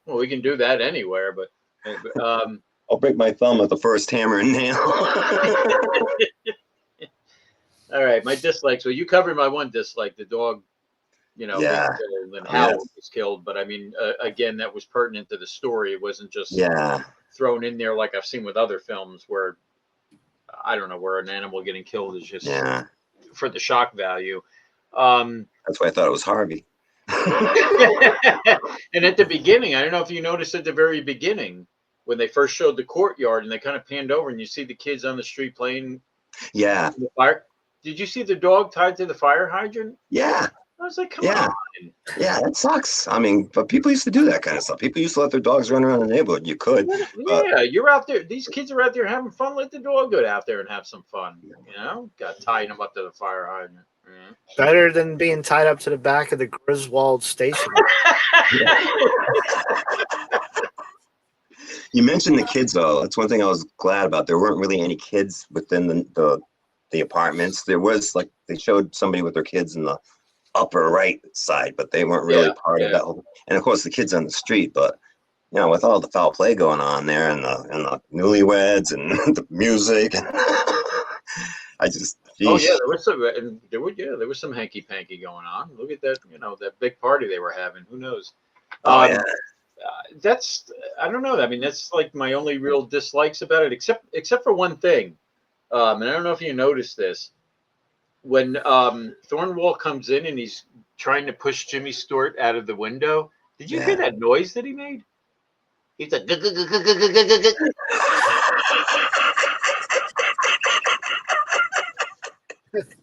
[SPEAKER 2] Well, we can do that anywhere, but
[SPEAKER 1] I'll break my thumb with the first hammer and nail.
[SPEAKER 2] all right, my dislikes. Well, you covered my one dislike, the dog, being
[SPEAKER 1] Yeah.
[SPEAKER 2] killed and how it was killed. But I mean, again, that was pertinent to the story. It wasn't just thrown in there like I've seen with other films where, I don't know, where an animal getting killed is just for the shock value.
[SPEAKER 1] That's why I thought it was Harvey.
[SPEAKER 2] And at the beginning, I don't know if you noticed at the very beginning when they first showed the courtyard and they kind of panned over and you see the kids on the street playing.
[SPEAKER 1] Yeah.
[SPEAKER 2] The fire. Did you see the dog tied to the fire hydrant?
[SPEAKER 1] Yeah.
[SPEAKER 2] I was like, come on.
[SPEAKER 1] Yeah, that sucks. I mean, but people used to do that kind of stuff. People used to let their dogs run around the neighborhood. You could.
[SPEAKER 2] Yeah, you're out there. These kids are out there having fun. Let the dog go out there and have some fun. Got tying them up to the fire hydrant. Yeah.
[SPEAKER 3] Better than being tied up to the back of the Griswold station.
[SPEAKER 1] You mentioned the kids, though. That's one thing I was glad about. There weren't really any kids within the apartments. There was, like, they showed somebody with their kids in the upper right side, but they weren't really part of that whole. And of course, the kids on the street. But with all the foul play going on there, and the newlyweds and the music, I just. Geez.
[SPEAKER 2] Oh yeah, there was some hanky panky going on. Look at that, that big party they were having. Who knows? That's, I don't know. I mean, that's like my only real dislikes about it, except for one thing. And I don't know if you noticed this. When Thornwall comes in and he's trying to push Jimmy Stewart out of the window, did you hear that noise that he made? He's like,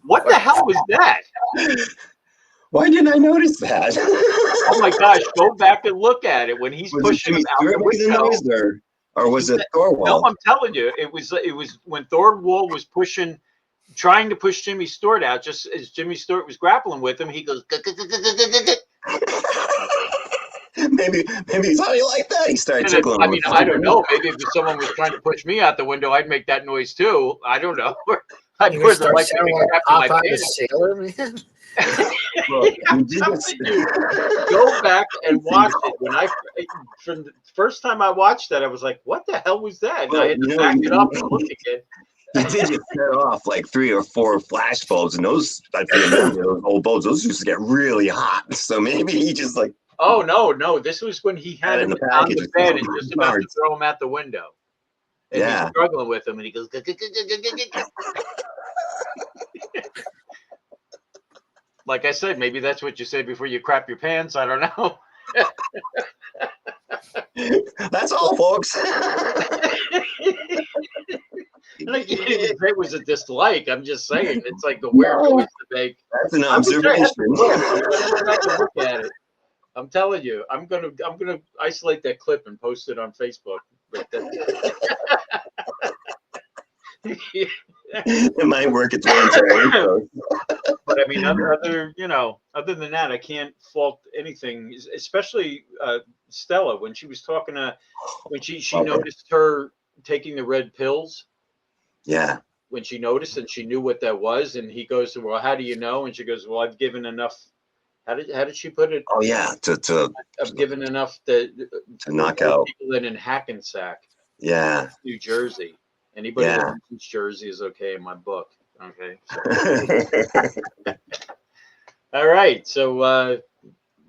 [SPEAKER 2] what the hell was that?
[SPEAKER 1] Why didn't I notice that?
[SPEAKER 2] Oh my gosh, go back and look at it when he's pushing him out the window.
[SPEAKER 1] Or was it Thorwald?
[SPEAKER 2] No, I'm telling you, it was when Thorwald was trying to push Jimmy Stewart out, just as Jimmy Stewart was grappling with him, he goes.
[SPEAKER 1] Maybe he's how you like that. He started tickling.
[SPEAKER 2] I mean, I don't know. Maybe if someone was trying to push me out the window, I'd make that noise too. I don't know. I'd more than like to be my
[SPEAKER 3] sailor, man.
[SPEAKER 1] Well,
[SPEAKER 2] go back and watch it. From the first time I watched that, I was like, "What the hell was that?" And I had to back it up and look again.
[SPEAKER 1] He did just set off like 3 or 4 flash bulbs, and those, if you remember those old bulbs, those used to get really hot. So maybe he just like.
[SPEAKER 2] Oh no! This was when he had him on the bed and just about to throw him out the window. And he's struggling with him, and he goes. Like I said, maybe that's what you say before you crap your pants. I don't know.
[SPEAKER 1] That's all, folks.
[SPEAKER 2] It was a dislike. I'm just saying, it's like the weird noise to make.
[SPEAKER 1] That's an observation.
[SPEAKER 2] I'm gonna have to look at it. I'm telling you, I'm gonna isolate that clip and post it on Facebook.
[SPEAKER 1] It might work its way into
[SPEAKER 2] But I mean, other than that, I can't fault anything. Especially Stella, when she was talking when she noticed her taking the red pills.
[SPEAKER 1] Yeah.
[SPEAKER 2] When she noticed and she knew what that was, and he goes, "Well, how do you know?" And she goes, "Well, I've given enough." How did she put it?
[SPEAKER 1] Oh yeah,
[SPEAKER 2] I've given enough to
[SPEAKER 1] knock out
[SPEAKER 2] people in Hackensack.
[SPEAKER 1] Yeah.
[SPEAKER 2] New Jersey. Anybody that mentions Jersey is okay in my book. Okay. So. All right. So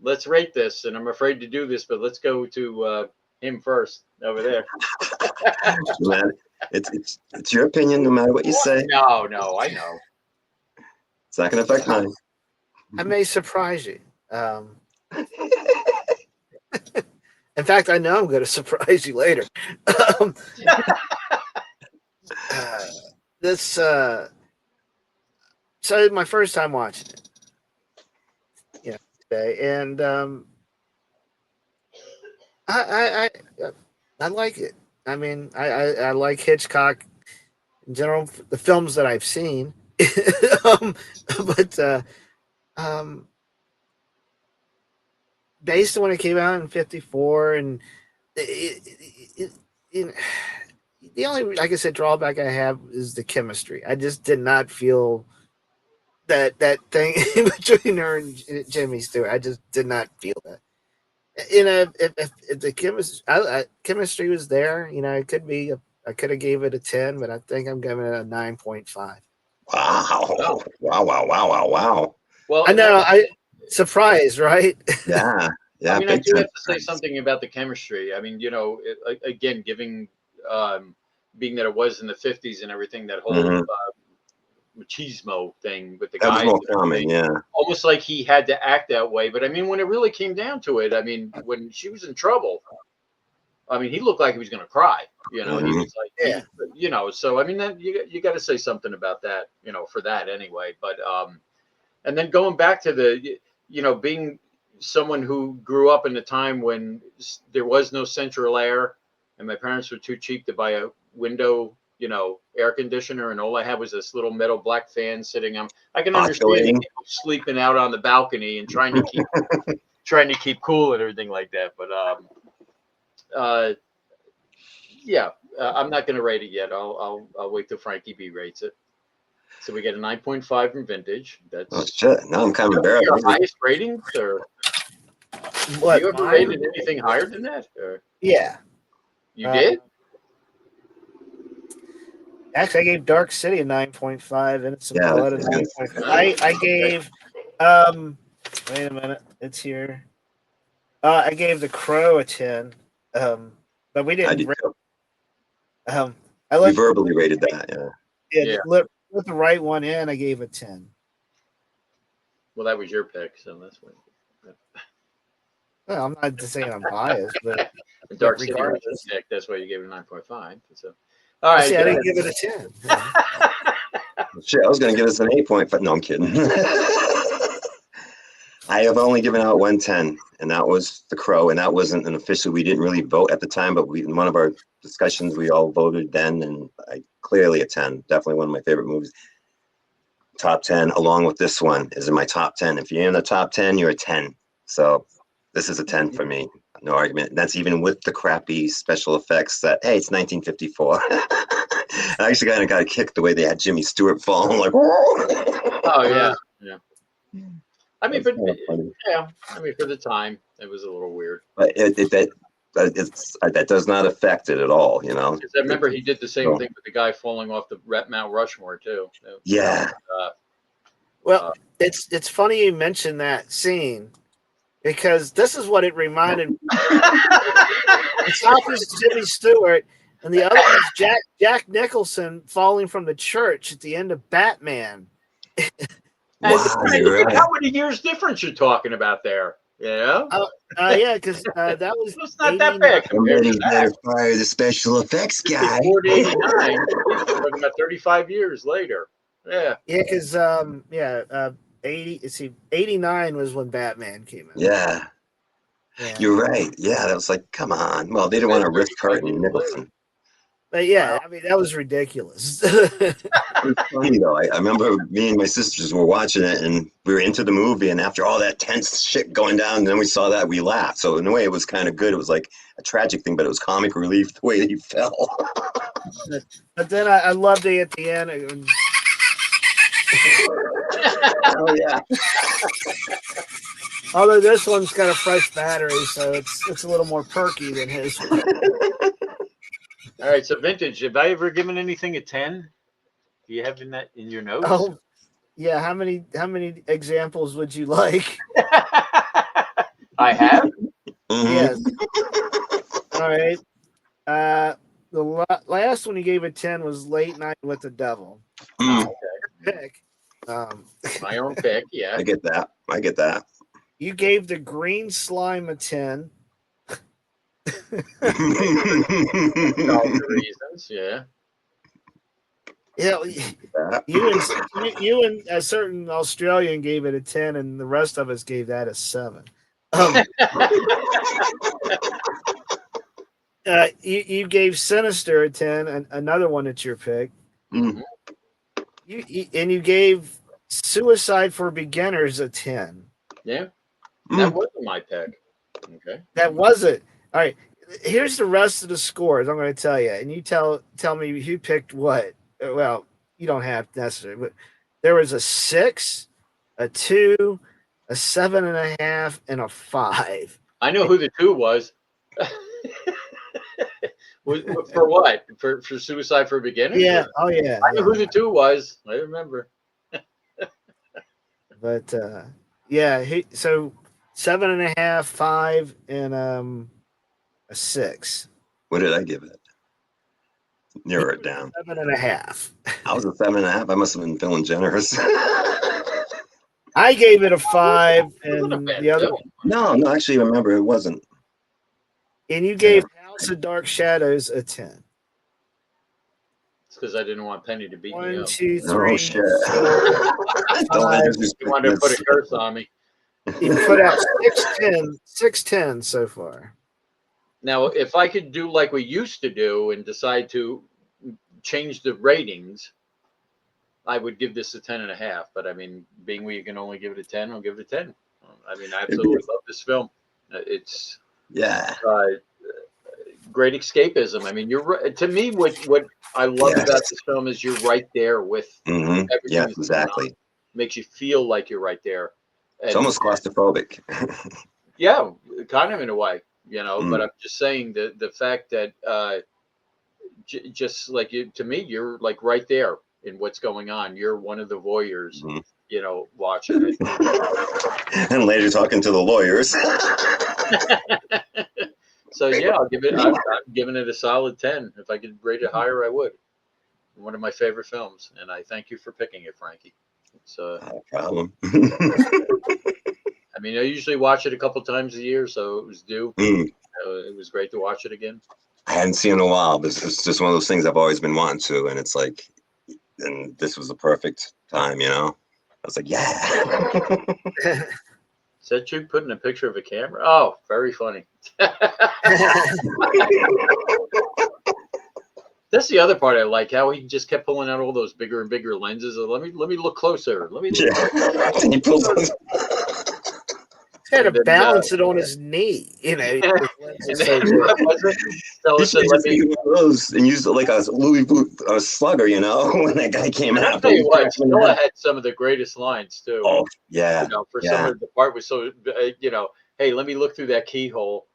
[SPEAKER 2] let's rate this, and I'm afraid to do this, but let's go to him first over there.
[SPEAKER 1] Man, it's your opinion, no matter what you say.
[SPEAKER 2] No, I know.
[SPEAKER 1] It's not going to affect mine.
[SPEAKER 3] I may surprise you. In fact, I know I'm going to surprise you later. So my first time watching it, today, and I like it. I mean, I like Hitchcock in general, the films that I've seen, but based on when it came out in '54, and the only, like I said, drawback I have is the chemistry. I just did not feel that thing between her and Jimmy Stewart. I just did not feel that. If the chemistry was there, it could be. I could have gave it a 10, but I think I'm giving it a 9.5.
[SPEAKER 1] Wow. Wow.
[SPEAKER 2] Well,
[SPEAKER 3] I know. I surprised, right?
[SPEAKER 1] Yeah. Yeah.
[SPEAKER 2] I mean, I
[SPEAKER 1] Big
[SPEAKER 2] do
[SPEAKER 1] time.
[SPEAKER 2] have to say something about the chemistry. I mean, again, being that it was in the 50s and everything, that whole
[SPEAKER 1] Mhm.
[SPEAKER 2] machismo thing with the
[SPEAKER 1] That was
[SPEAKER 2] guys,
[SPEAKER 1] more
[SPEAKER 2] and everything,
[SPEAKER 1] common. Yeah.
[SPEAKER 2] almost like he had to act that way. But I mean, when it really came down to it, I mean, when she was in trouble, I mean, he looked like he was going to cry. He
[SPEAKER 1] Mhm.
[SPEAKER 2] was like, So I mean, that you got to say something about that, for that anyway. But and then going back to being someone who grew up in a time when there was no central air, and my parents were too cheap to buy a window, air conditioner, and all I had was this little metal black fan sitting on. I can understand
[SPEAKER 1] Oscillating.
[SPEAKER 2] people sleeping out on the balcony and trying to keep cool and everything like that. But uh, yeah, I'm not going to rate it yet. I'll wait till Frankie B rates it. So we get a 9.5 from Vintage.
[SPEAKER 1] Oh
[SPEAKER 2] That's
[SPEAKER 1] shit! Now I'm kind of embarrassed.
[SPEAKER 2] your highest rating, or
[SPEAKER 3] What?
[SPEAKER 2] you ever
[SPEAKER 3] Mine?
[SPEAKER 2] rated anything higher than that? Or
[SPEAKER 3] Yeah.
[SPEAKER 2] you did?
[SPEAKER 3] Actually, I gave Dark City a 9.5, Innocent
[SPEAKER 1] Yeah,
[SPEAKER 3] Blood a
[SPEAKER 1] that's good.
[SPEAKER 3] 9.5. I gave wait a minute, it's here. I gave The Crow a 10. But we
[SPEAKER 1] I
[SPEAKER 3] didn't
[SPEAKER 1] did too.
[SPEAKER 3] I
[SPEAKER 1] We
[SPEAKER 3] let
[SPEAKER 1] verbally rated that. Yeah.
[SPEAKER 2] Yeah.
[SPEAKER 3] let the right one in, I gave a 10.
[SPEAKER 2] Well, that was your pick, so that's what.
[SPEAKER 3] Well, I'm not just saying I'm biased, but
[SPEAKER 2] Dark City was your
[SPEAKER 3] regardless.
[SPEAKER 2] pick. That's why you gave it a 9.5. So, all right.
[SPEAKER 3] See, I didn't give it a 10.
[SPEAKER 1] Shit, I was gonna give us an 8.5. No, I'm kidding. I have only given out 110, and that was The Crow, and that wasn't an official. We didn't really vote at the time, but in one of our discussions, we all voted then, and clearly a 10. Definitely one of my favorite movies. Top 10, along with this one, is in my top 10. If you're in the top 10, you're a 10. So this is a 10 for me. No argument. And that's even with the crappy special effects that, hey, it's 1954. I actually kind of got a kick the way they had Jimmy Stewart fall. I'm like,
[SPEAKER 2] Oh yeah, yeah. I mean,
[SPEAKER 1] That's
[SPEAKER 2] but
[SPEAKER 1] kind of funny.
[SPEAKER 2] yeah, I mean, for the time, it was a little weird.
[SPEAKER 1] But that does not affect it at all, you know.
[SPEAKER 2] Because I remember he did the same thing with the guy falling off the Mount Rushmore too.
[SPEAKER 1] Yeah.
[SPEAKER 3] Well, it's funny you mentioned that scene because this is what it reminded me. The top is Jimmy Stewart, and the other is Jack Nicholson falling from the church at the end of Batman.
[SPEAKER 1] Wow, you're right.
[SPEAKER 2] How many years difference you're talking about there? Yeah,
[SPEAKER 3] Yeah, because that was
[SPEAKER 2] it's not that bad compared to
[SPEAKER 1] Somebody
[SPEAKER 2] that.
[SPEAKER 1] better fire the special effects guy.
[SPEAKER 2] 54 to 89. We're talking about 35 years later. Yeah.
[SPEAKER 3] Yeah, because 80. Let's see, 89 was when Batman came out.
[SPEAKER 1] Yeah,
[SPEAKER 3] Yeah.
[SPEAKER 1] you're right. Yeah, that was like, come on. Well, they didn't want to risk
[SPEAKER 2] 35
[SPEAKER 1] hurting
[SPEAKER 2] years
[SPEAKER 1] Nicholson.
[SPEAKER 3] But yeah, I mean that was ridiculous.
[SPEAKER 1] It's funny though. I remember me and my sisters were watching it, and we were into the movie. And after all that tense shit going down, and then we saw that, we laughed. So in a way, it was kind of good. It was like a tragic thing, but it was comic relief the way he fell.
[SPEAKER 3] But then I loved it at the end.
[SPEAKER 1] Oh yeah.
[SPEAKER 3] Although this one's got a fresh battery, so it's a little more perky than his one.
[SPEAKER 2] All right. So vintage. Have I ever given anything a 10? Do you have in your notes?
[SPEAKER 3] Oh, yeah. How many examples would you like?
[SPEAKER 2] I have.
[SPEAKER 1] Mhm.
[SPEAKER 3] Yes. All right. The last one you gave a 10 was Late Night with the Devil.
[SPEAKER 1] Mm,
[SPEAKER 3] Pick.
[SPEAKER 2] My own pick. Yeah.
[SPEAKER 1] I get that. I get that.
[SPEAKER 3] You gave the Green Slime a 10.
[SPEAKER 2] All the reasons. Yeah.
[SPEAKER 3] Yeah, you and a certain Australian gave it a 10, and the rest of us gave that a 7. You gave Sinister a 10, and another one that's your pick.
[SPEAKER 1] Mm.
[SPEAKER 3] You gave Suicide for Beginners a 10.
[SPEAKER 2] Yeah. That wasn't my pick. Okay.
[SPEAKER 3] That was it. All right. Here's the rest of the scores. I'm going to tell you, and you tell me who picked what. Well, you don't have necessarily, but there was a 6, a 2, a 7.5, and a 5.
[SPEAKER 2] I know who the 2 was. For what? For Suicide for Beginners?
[SPEAKER 3] Yeah. Oh yeah.
[SPEAKER 2] I know who the 2 was. I remember.
[SPEAKER 3] But yeah, so 7.5, 5, and a 6.
[SPEAKER 1] What did I give it? Narrow it down.
[SPEAKER 3] 7.5.
[SPEAKER 1] I was a 7.5. I must have been feeling generous.
[SPEAKER 3] I gave it a 5,
[SPEAKER 2] Wasn't a
[SPEAKER 3] and
[SPEAKER 2] bad
[SPEAKER 3] the other,
[SPEAKER 2] film.
[SPEAKER 1] No, actually, remember it wasn't.
[SPEAKER 3] and you gave House of Dark Shadows a 10.
[SPEAKER 2] It's because I didn't want Penny to beat me
[SPEAKER 3] 1,
[SPEAKER 2] up.
[SPEAKER 3] 2,
[SPEAKER 1] Oh
[SPEAKER 3] 3,
[SPEAKER 1] shit!
[SPEAKER 3] 4,
[SPEAKER 1] Don't
[SPEAKER 3] 5.
[SPEAKER 1] introduce
[SPEAKER 2] You wanted to put a curse on me.
[SPEAKER 3] You put out 6 10 so far.
[SPEAKER 2] Now, if I could do like we used to do and decide to change the ratings, I would give this a 10.5. But I mean, being we can only give it a 10, I'll give it a 10. I mean, I absolutely love this film. It's
[SPEAKER 1] Yeah.
[SPEAKER 2] Great escapism. I mean, you're right. To me, what I love
[SPEAKER 1] Yes.
[SPEAKER 2] about this film is you're right there with everything
[SPEAKER 1] Yeah,
[SPEAKER 2] that's going on.
[SPEAKER 1] exactly.
[SPEAKER 2] Makes you feel like you're right there.
[SPEAKER 1] It's
[SPEAKER 2] And
[SPEAKER 1] almost claustrophobic.
[SPEAKER 2] yeah, kind of in a way, you know. But
[SPEAKER 1] Mm.
[SPEAKER 2] I'm just saying the fact that just like you, to me, you're like right there in what's going on. You're one of the voyeurs,
[SPEAKER 1] Mhm.
[SPEAKER 2] you know, watching it.
[SPEAKER 1] And later talking to the lawyers.
[SPEAKER 2] So yeah, I'm giving it a solid 10. If I could rate it higher, I would. One of my favorite films, and I thank you for picking it, Frankie. It's
[SPEAKER 1] No problem.
[SPEAKER 2] I mean, I usually watch it a couple times a year, so it was due.
[SPEAKER 1] Mm.
[SPEAKER 2] It was great to watch it again.
[SPEAKER 1] I hadn't seen it in a while, but it's just one of those things I've always been wanting to, and it's like, and this was the perfect time, you know. I was like, yeah.
[SPEAKER 2] Is that you putting a picture of a camera? Oh, very funny. That's the other part I like, how he just kept pulling out all those bigger and bigger lenses. Let me look closer. Let me look
[SPEAKER 1] Yeah. And he pulls those.
[SPEAKER 3] He had
[SPEAKER 2] And
[SPEAKER 3] to
[SPEAKER 2] then,
[SPEAKER 3] balance it on his knee, you know.
[SPEAKER 2] and
[SPEAKER 3] his lens is so
[SPEAKER 2] then,
[SPEAKER 3] big.
[SPEAKER 2] what was it? So
[SPEAKER 1] He
[SPEAKER 2] it said,
[SPEAKER 1] should
[SPEAKER 2] let
[SPEAKER 1] just
[SPEAKER 2] me.
[SPEAKER 1] get one of those and use it like a Louis Vuitton slugger, you know, when that guy came
[SPEAKER 2] And I'll
[SPEAKER 1] out.
[SPEAKER 2] tell you what, Stella had some of the greatest lines too.
[SPEAKER 1] Oh, yeah.
[SPEAKER 2] You know, for
[SPEAKER 1] Yeah.
[SPEAKER 2] some of the part was so, you know, hey, let me look through that keyhole.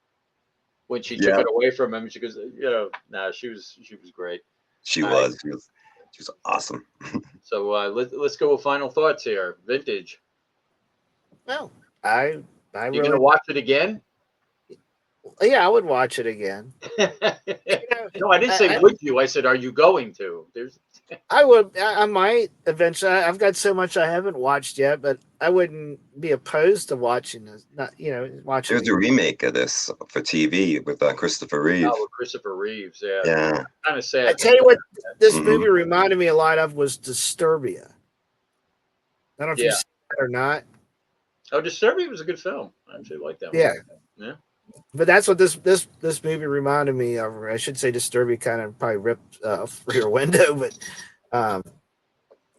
[SPEAKER 2] When she took
[SPEAKER 1] Yeah.
[SPEAKER 2] it away from him, she goes, you know, nah, she was great.
[SPEAKER 1] She
[SPEAKER 2] All right.
[SPEAKER 1] was. She was awesome.
[SPEAKER 2] So let's go with final thoughts here. Vintage.
[SPEAKER 3] No, I
[SPEAKER 2] You're
[SPEAKER 3] really,
[SPEAKER 2] gonna watch it again?
[SPEAKER 3] yeah, I would watch it again.
[SPEAKER 2] No, I didn't say would you. I said, are you going to?
[SPEAKER 3] I would. I might eventually. I've got so much I haven't watched yet, but I wouldn't be opposed to watching this. Not watching.
[SPEAKER 1] There's a remake of this for TV with Christopher Reeve.
[SPEAKER 2] Oh, with Christopher Reeves. Yeah.
[SPEAKER 1] Yeah.
[SPEAKER 2] Kind of sad.
[SPEAKER 3] I tell you what, this
[SPEAKER 1] Mhm.
[SPEAKER 3] movie reminded me a lot of was Disturbia. I don't know if
[SPEAKER 2] Yeah.
[SPEAKER 3] you've seen that or not.
[SPEAKER 2] Oh, Disturbia was a good film. I actually like that one.
[SPEAKER 3] Yeah.
[SPEAKER 2] Yeah.
[SPEAKER 3] But that's what this movie reminded me of. Or I should say Disturbia kind of probably ripped Rear Window, but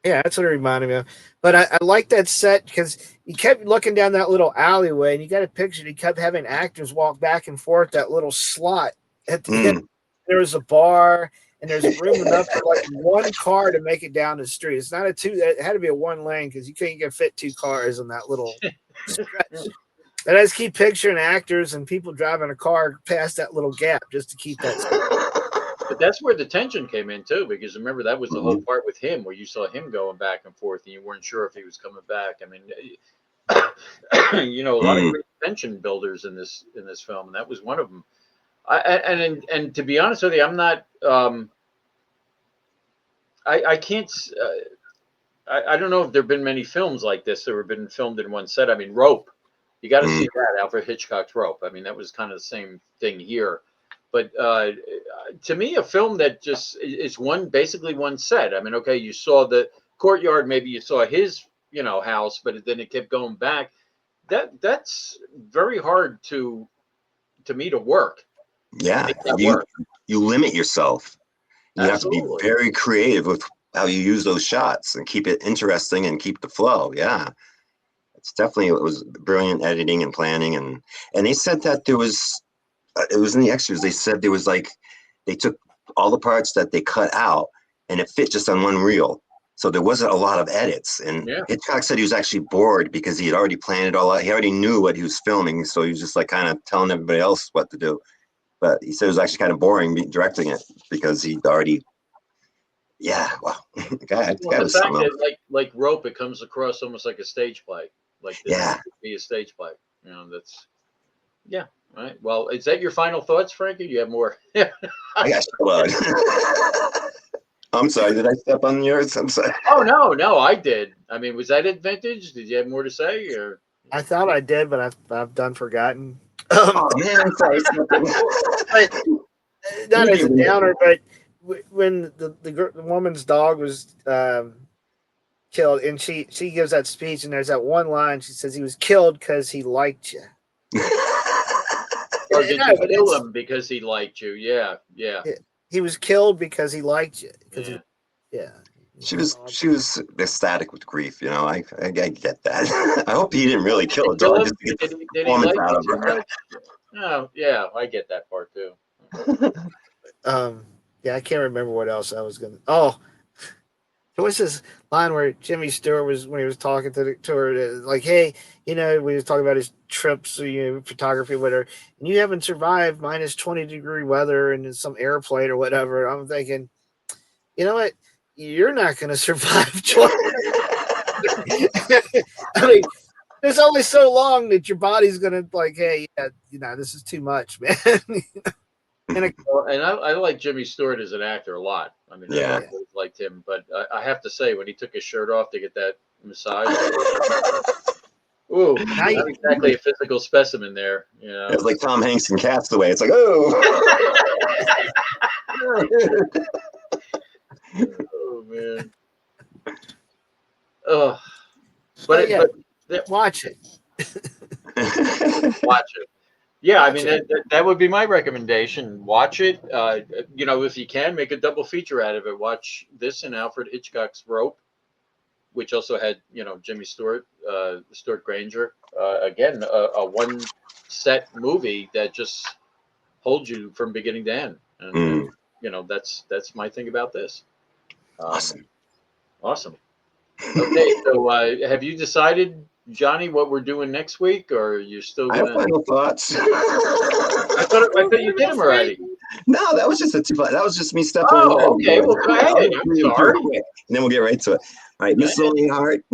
[SPEAKER 3] yeah, that's what it reminded me of. But I like that set because you kept looking down that little alleyway, and you got a picture. You kept having actors walk back and forth that little slot at the end. There was a bar, and there's room enough for like one car to make it down the street. It's not a two. It had to be a one lane because you couldn't get fit 2 cars in that little stretch. And I just keep picturing actors and people driving a car past that little gap just to keep that.
[SPEAKER 2] But that's where the tension came in too, because remember that was the whole part with him, where you saw him going back and forth, and you weren't sure if he was coming back. I mean, you know, a lot of great tension builders in this film, and that was one of them. And to be honest with you, I'm not. I can't. I don't know if there've been many films like this that have been filmed in one set. I mean, Rope. You got to see that, Alfred Hitchcock's Rope. I mean, that was kind of the same thing here. But to me, a film that just it's basically one set. I mean, okay, you saw the courtyard, maybe you saw his, house, but then it kept going back. That's very hard to me to work.
[SPEAKER 1] Yeah,
[SPEAKER 2] work.
[SPEAKER 1] you limit yourself. You
[SPEAKER 2] Absolutely.
[SPEAKER 1] have to be very creative with how you use those shots and keep it interesting and keep the flow. Yeah, it was brilliant editing and planning, and they said that there was. It was in the extras. They said there was they took all the parts that they cut out and it fit just on one reel. So there wasn't a lot of edits. And Hitchcock said he was actually bored because he had already planned it all out. He already knew what he was filming. So he was just like kind of telling everybody else what to do. But he said it was actually kind of boring directing it because he'd already, well, the guy
[SPEAKER 2] the fact that like Rope, it comes across almost like a stage play. Like this could be a stage play. You know, that's, all right. Well, is that your final thoughts, Frankie? Do you have more?
[SPEAKER 1] I got blood. I'm sorry. Did I step on yours? I'm sorry.
[SPEAKER 2] Oh, no, I did. I mean, was that it, Vintage? Did you have more to say? Or
[SPEAKER 3] I thought I did, but I've done forgotten.
[SPEAKER 1] Oh man, I'm sorry.
[SPEAKER 3] But not as a downer, but when the woman's dog was killed, and she gives that speech, and there's that one line she says he was killed because he liked you.
[SPEAKER 2] Or did you kill him because he liked you? Yeah.
[SPEAKER 3] He was killed because he liked you.
[SPEAKER 1] She was ecstatic with grief, you know. I get that. I hope he didn't really kill her dog just to get the performance out of her.
[SPEAKER 2] Oh, yeah, I get that part too.
[SPEAKER 3] I can't remember what else I was gonna. Oh, there was this line where Jimmy Stewart was when he was talking to her, like, "Hey, you know, we was talking about his trips, photography, whatever, and you haven't survived minus 20-degree weather and some airplane or whatever." I'm thinking, you know what? You're not going to survive 20. I mean, there's only so long that your body's going to like, hey, this is too much, man.
[SPEAKER 2] And I like Jimmy Stewart as an actor a lot. I mean, I always liked him, but I have to say, when he took his shirt off to get that massage, ooh, not exactly a physical specimen there. You know,
[SPEAKER 1] it's like Tom Hanks in Castaway. It's like, oh.
[SPEAKER 2] Oh man. Oh, but
[SPEAKER 3] watch it.
[SPEAKER 2] Watch it. Yeah, I mean that would be my recommendation. Watch it. If you can, make a double feature out of it. Watch this and Alfred Hitchcock's Rope, which also had Jimmy Stewart, Stuart Granger. Again, a one set movie that just holds you from beginning to end. And that's my thing about this. Awesome. Okay, so have you decided, Johnny, what we're doing next week, or are you still gonna...
[SPEAKER 1] I have final thoughts.
[SPEAKER 2] I thought you did them already.
[SPEAKER 1] No, that was just that was just me stepping
[SPEAKER 2] in.
[SPEAKER 1] Oh,
[SPEAKER 2] okay. Well, go ahead. I'm sorry.
[SPEAKER 1] And then we'll get right to it. All right, Miss Lonely Heart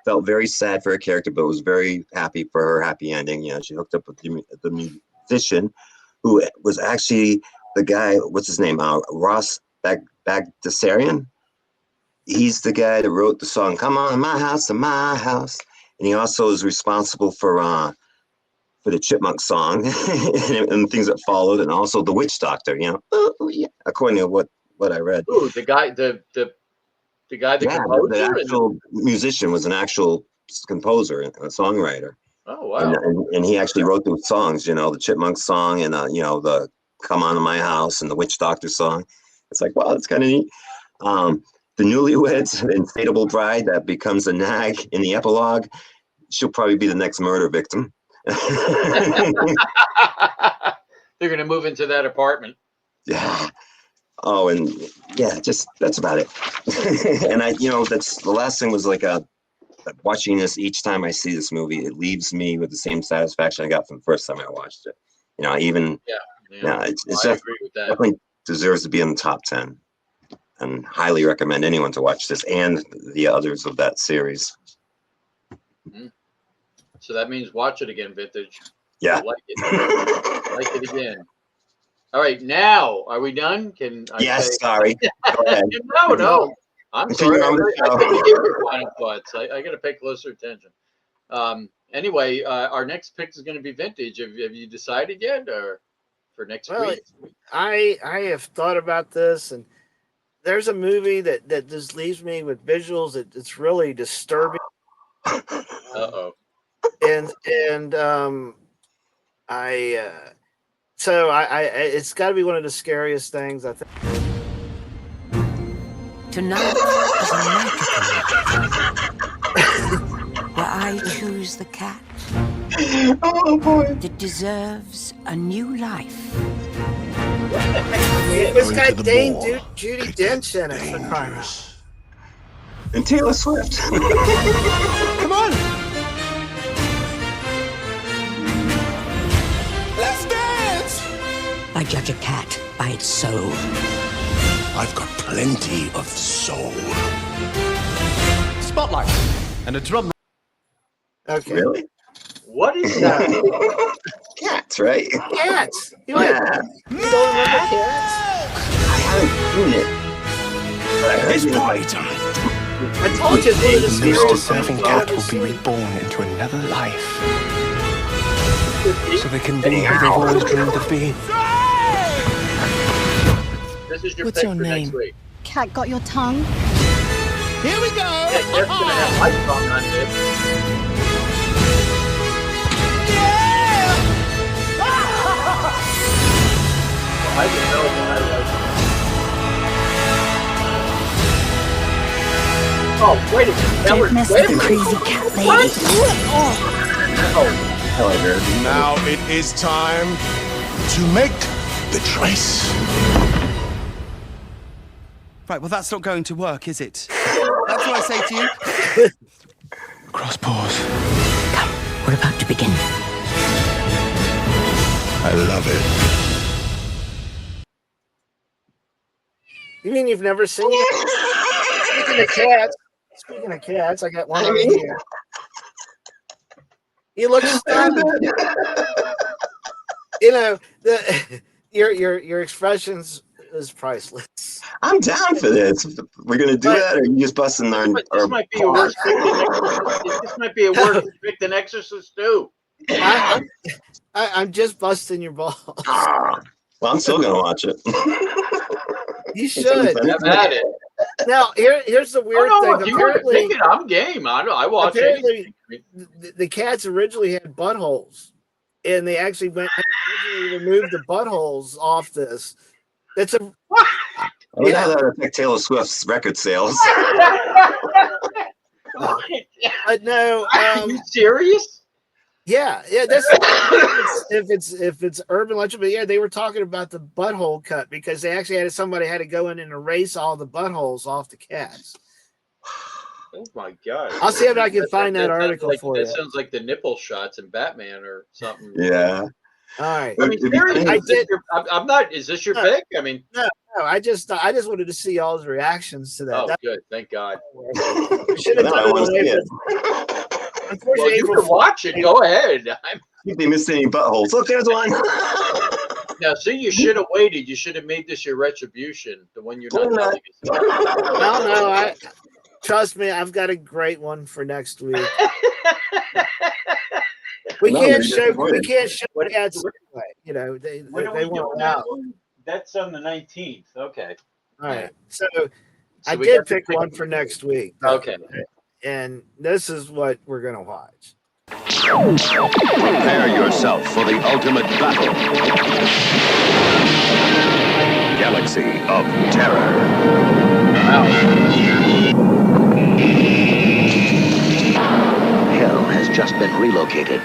[SPEAKER 1] felt very sad for her character, but was very happy for her happy ending. She hooked up with the musician, who was actually the guy. What's his name? Ross Bagdasarian. He's the guy that wrote the song "Come On to My House, and he also is responsible for the Chipmunk song and things that followed, and also the Witch Doctor. According to what I read.
[SPEAKER 2] Ooh, the guy, the guy that composed
[SPEAKER 1] the actual musician was an actual composer and a songwriter.
[SPEAKER 2] Oh wow!
[SPEAKER 1] And he actually wrote those songs. The Chipmunk song and the "Come On to My House" and the Witch Doctor song. It's like, wow, that's kind of neat. The newlyweds, the inflatable bride that becomes a nag in the epilogue, she'll probably be the next murder victim.
[SPEAKER 2] They're going to move into that apartment.
[SPEAKER 1] Yeah. Oh, and just that's about it. And that's the last thing was like watching this each time I see this movie, it leaves me with the same satisfaction I got from the first time I watched it. It's
[SPEAKER 2] I agree with that.
[SPEAKER 1] Definitely deserves to be in the top 10. And highly recommend anyone to watch this and the others of that series.
[SPEAKER 2] Mm-hmm. So that means watch it again, Vintage.
[SPEAKER 1] Yeah.
[SPEAKER 2] Like it again. All right, now are we done?
[SPEAKER 1] Yes, sorry. Go ahead.
[SPEAKER 2] No. I'm sorry. I couldn't give your final thoughts. I got to pay closer attention. Anyway, our next pick is going to be Vintage. Have you decided yet, or for next week?
[SPEAKER 3] I have thought about this, and there's a movie that just leaves me with visuals it's really disturbing.
[SPEAKER 2] Uh-oh.
[SPEAKER 3] And it's got to be one of the scariest things, I think.
[SPEAKER 4] Tonight is a magical where I choose the cat that deserves a new life.
[SPEAKER 3] It's got Dane Judi Dench in it, for crying out.
[SPEAKER 1] And Taylor Swift.
[SPEAKER 5] Come on! Let's dance!
[SPEAKER 4] I judge a cat by its soul.
[SPEAKER 5] I've got plenty of soul. Spotlight and a drum.
[SPEAKER 3] Okay.
[SPEAKER 1] Really?
[SPEAKER 2] What is that?
[SPEAKER 1] Cats, right?
[SPEAKER 3] Cats. You
[SPEAKER 1] Yeah.
[SPEAKER 3] don't remember Cats?
[SPEAKER 1] I haven't seen it. But I heard
[SPEAKER 5] It's
[SPEAKER 1] it was
[SPEAKER 5] party
[SPEAKER 1] like,
[SPEAKER 5] time.
[SPEAKER 3] I told you it's one of the
[SPEAKER 5] The most
[SPEAKER 3] scariest
[SPEAKER 5] deserving
[SPEAKER 3] things
[SPEAKER 5] cat
[SPEAKER 3] I've ever
[SPEAKER 5] will be
[SPEAKER 3] seen.
[SPEAKER 5] reborn into another life. So they can be who they've always dreamed of being.
[SPEAKER 2] This is your
[SPEAKER 4] What's
[SPEAKER 2] pick
[SPEAKER 4] your
[SPEAKER 2] for
[SPEAKER 4] name?
[SPEAKER 2] next week.
[SPEAKER 6] Cat got your tongue?
[SPEAKER 5] Here we go!
[SPEAKER 2] Yeah, Jeff's gonna have my tongue on this. I didn't know that I was. Oh, wait a minute. That
[SPEAKER 6] Don't
[SPEAKER 2] was
[SPEAKER 6] mess
[SPEAKER 2] wait
[SPEAKER 6] with
[SPEAKER 2] a
[SPEAKER 6] the
[SPEAKER 2] minute.
[SPEAKER 6] crazy cat lady.
[SPEAKER 1] hell, I heard it.
[SPEAKER 5] Now it is time to make the choice.
[SPEAKER 7] Right, well, that's not going to work, is it? That's what I say to you.
[SPEAKER 5] Cross paws.
[SPEAKER 4] Come, we're about to begin.
[SPEAKER 5] I love it.
[SPEAKER 3] You mean you've never seen it? Speaking of cats, I got one right here. He looks stunned. You know, your expressions is priceless.
[SPEAKER 1] I'm down for this. We're gonna do that, or you just busting our.
[SPEAKER 2] This might be a worse pick than Exorcist. This might be a worse pick than Exorcist 2.
[SPEAKER 3] I'm just busting your balls.
[SPEAKER 1] Well, I'm still gonna watch it.
[SPEAKER 3] You should.
[SPEAKER 2] Have at it.
[SPEAKER 3] Now, here's the weird
[SPEAKER 2] Oh, no,
[SPEAKER 3] thing.
[SPEAKER 2] if you want to pick it, I'm game. I watch
[SPEAKER 3] Apparently,
[SPEAKER 2] anything.
[SPEAKER 3] the cats originally had buttholes, and they actually went and originally removed the buttholes off this. That's a
[SPEAKER 1] I wonder how that affect Taylor Swift's record sales.
[SPEAKER 3] no.
[SPEAKER 2] Are you serious?
[SPEAKER 3] Yeah. That's if it's urban legend, but yeah, they were talking about the butthole cut because they actually somebody had to go in and erase all the buttholes off the cats.
[SPEAKER 2] Oh my god!
[SPEAKER 3] I'll see if I can find that
[SPEAKER 2] sounds
[SPEAKER 3] article
[SPEAKER 2] like,
[SPEAKER 3] for
[SPEAKER 2] that
[SPEAKER 3] you.
[SPEAKER 2] sounds like the nipple shots in Batman or something.
[SPEAKER 1] Yeah.
[SPEAKER 3] All right.
[SPEAKER 2] I mean, seriously,
[SPEAKER 3] I did.
[SPEAKER 2] I'm not. Is this your pick? I mean,
[SPEAKER 3] No, I just wanted to see y'all's reactions to that.
[SPEAKER 2] oh,
[SPEAKER 3] That
[SPEAKER 2] good. Thank God.
[SPEAKER 3] we should have
[SPEAKER 1] Now I
[SPEAKER 3] done
[SPEAKER 1] want to
[SPEAKER 3] it
[SPEAKER 1] see
[SPEAKER 3] away
[SPEAKER 1] it.
[SPEAKER 3] from.
[SPEAKER 2] Well,
[SPEAKER 3] Unfortunately,
[SPEAKER 2] you
[SPEAKER 3] April
[SPEAKER 2] can watch it. Go ahead.
[SPEAKER 1] If they missed any buttholes, look, there's one.
[SPEAKER 2] Now, see, you should have waited. You should have made this your retribution. The one you're not telling us.
[SPEAKER 3] No, trust me, I've got a great one for next week. We can't show cats anyway. You know, they won't allow.
[SPEAKER 2] That's on the 19th. Okay.
[SPEAKER 3] All right. So I
[SPEAKER 2] we
[SPEAKER 3] did
[SPEAKER 2] got to
[SPEAKER 3] pick one for next week.
[SPEAKER 2] Okay.
[SPEAKER 3] And this is what we're gonna watch.
[SPEAKER 8] Prepare yourself for the ultimate battle. Galaxy of Terror.
[SPEAKER 9] Hell has just been relocated.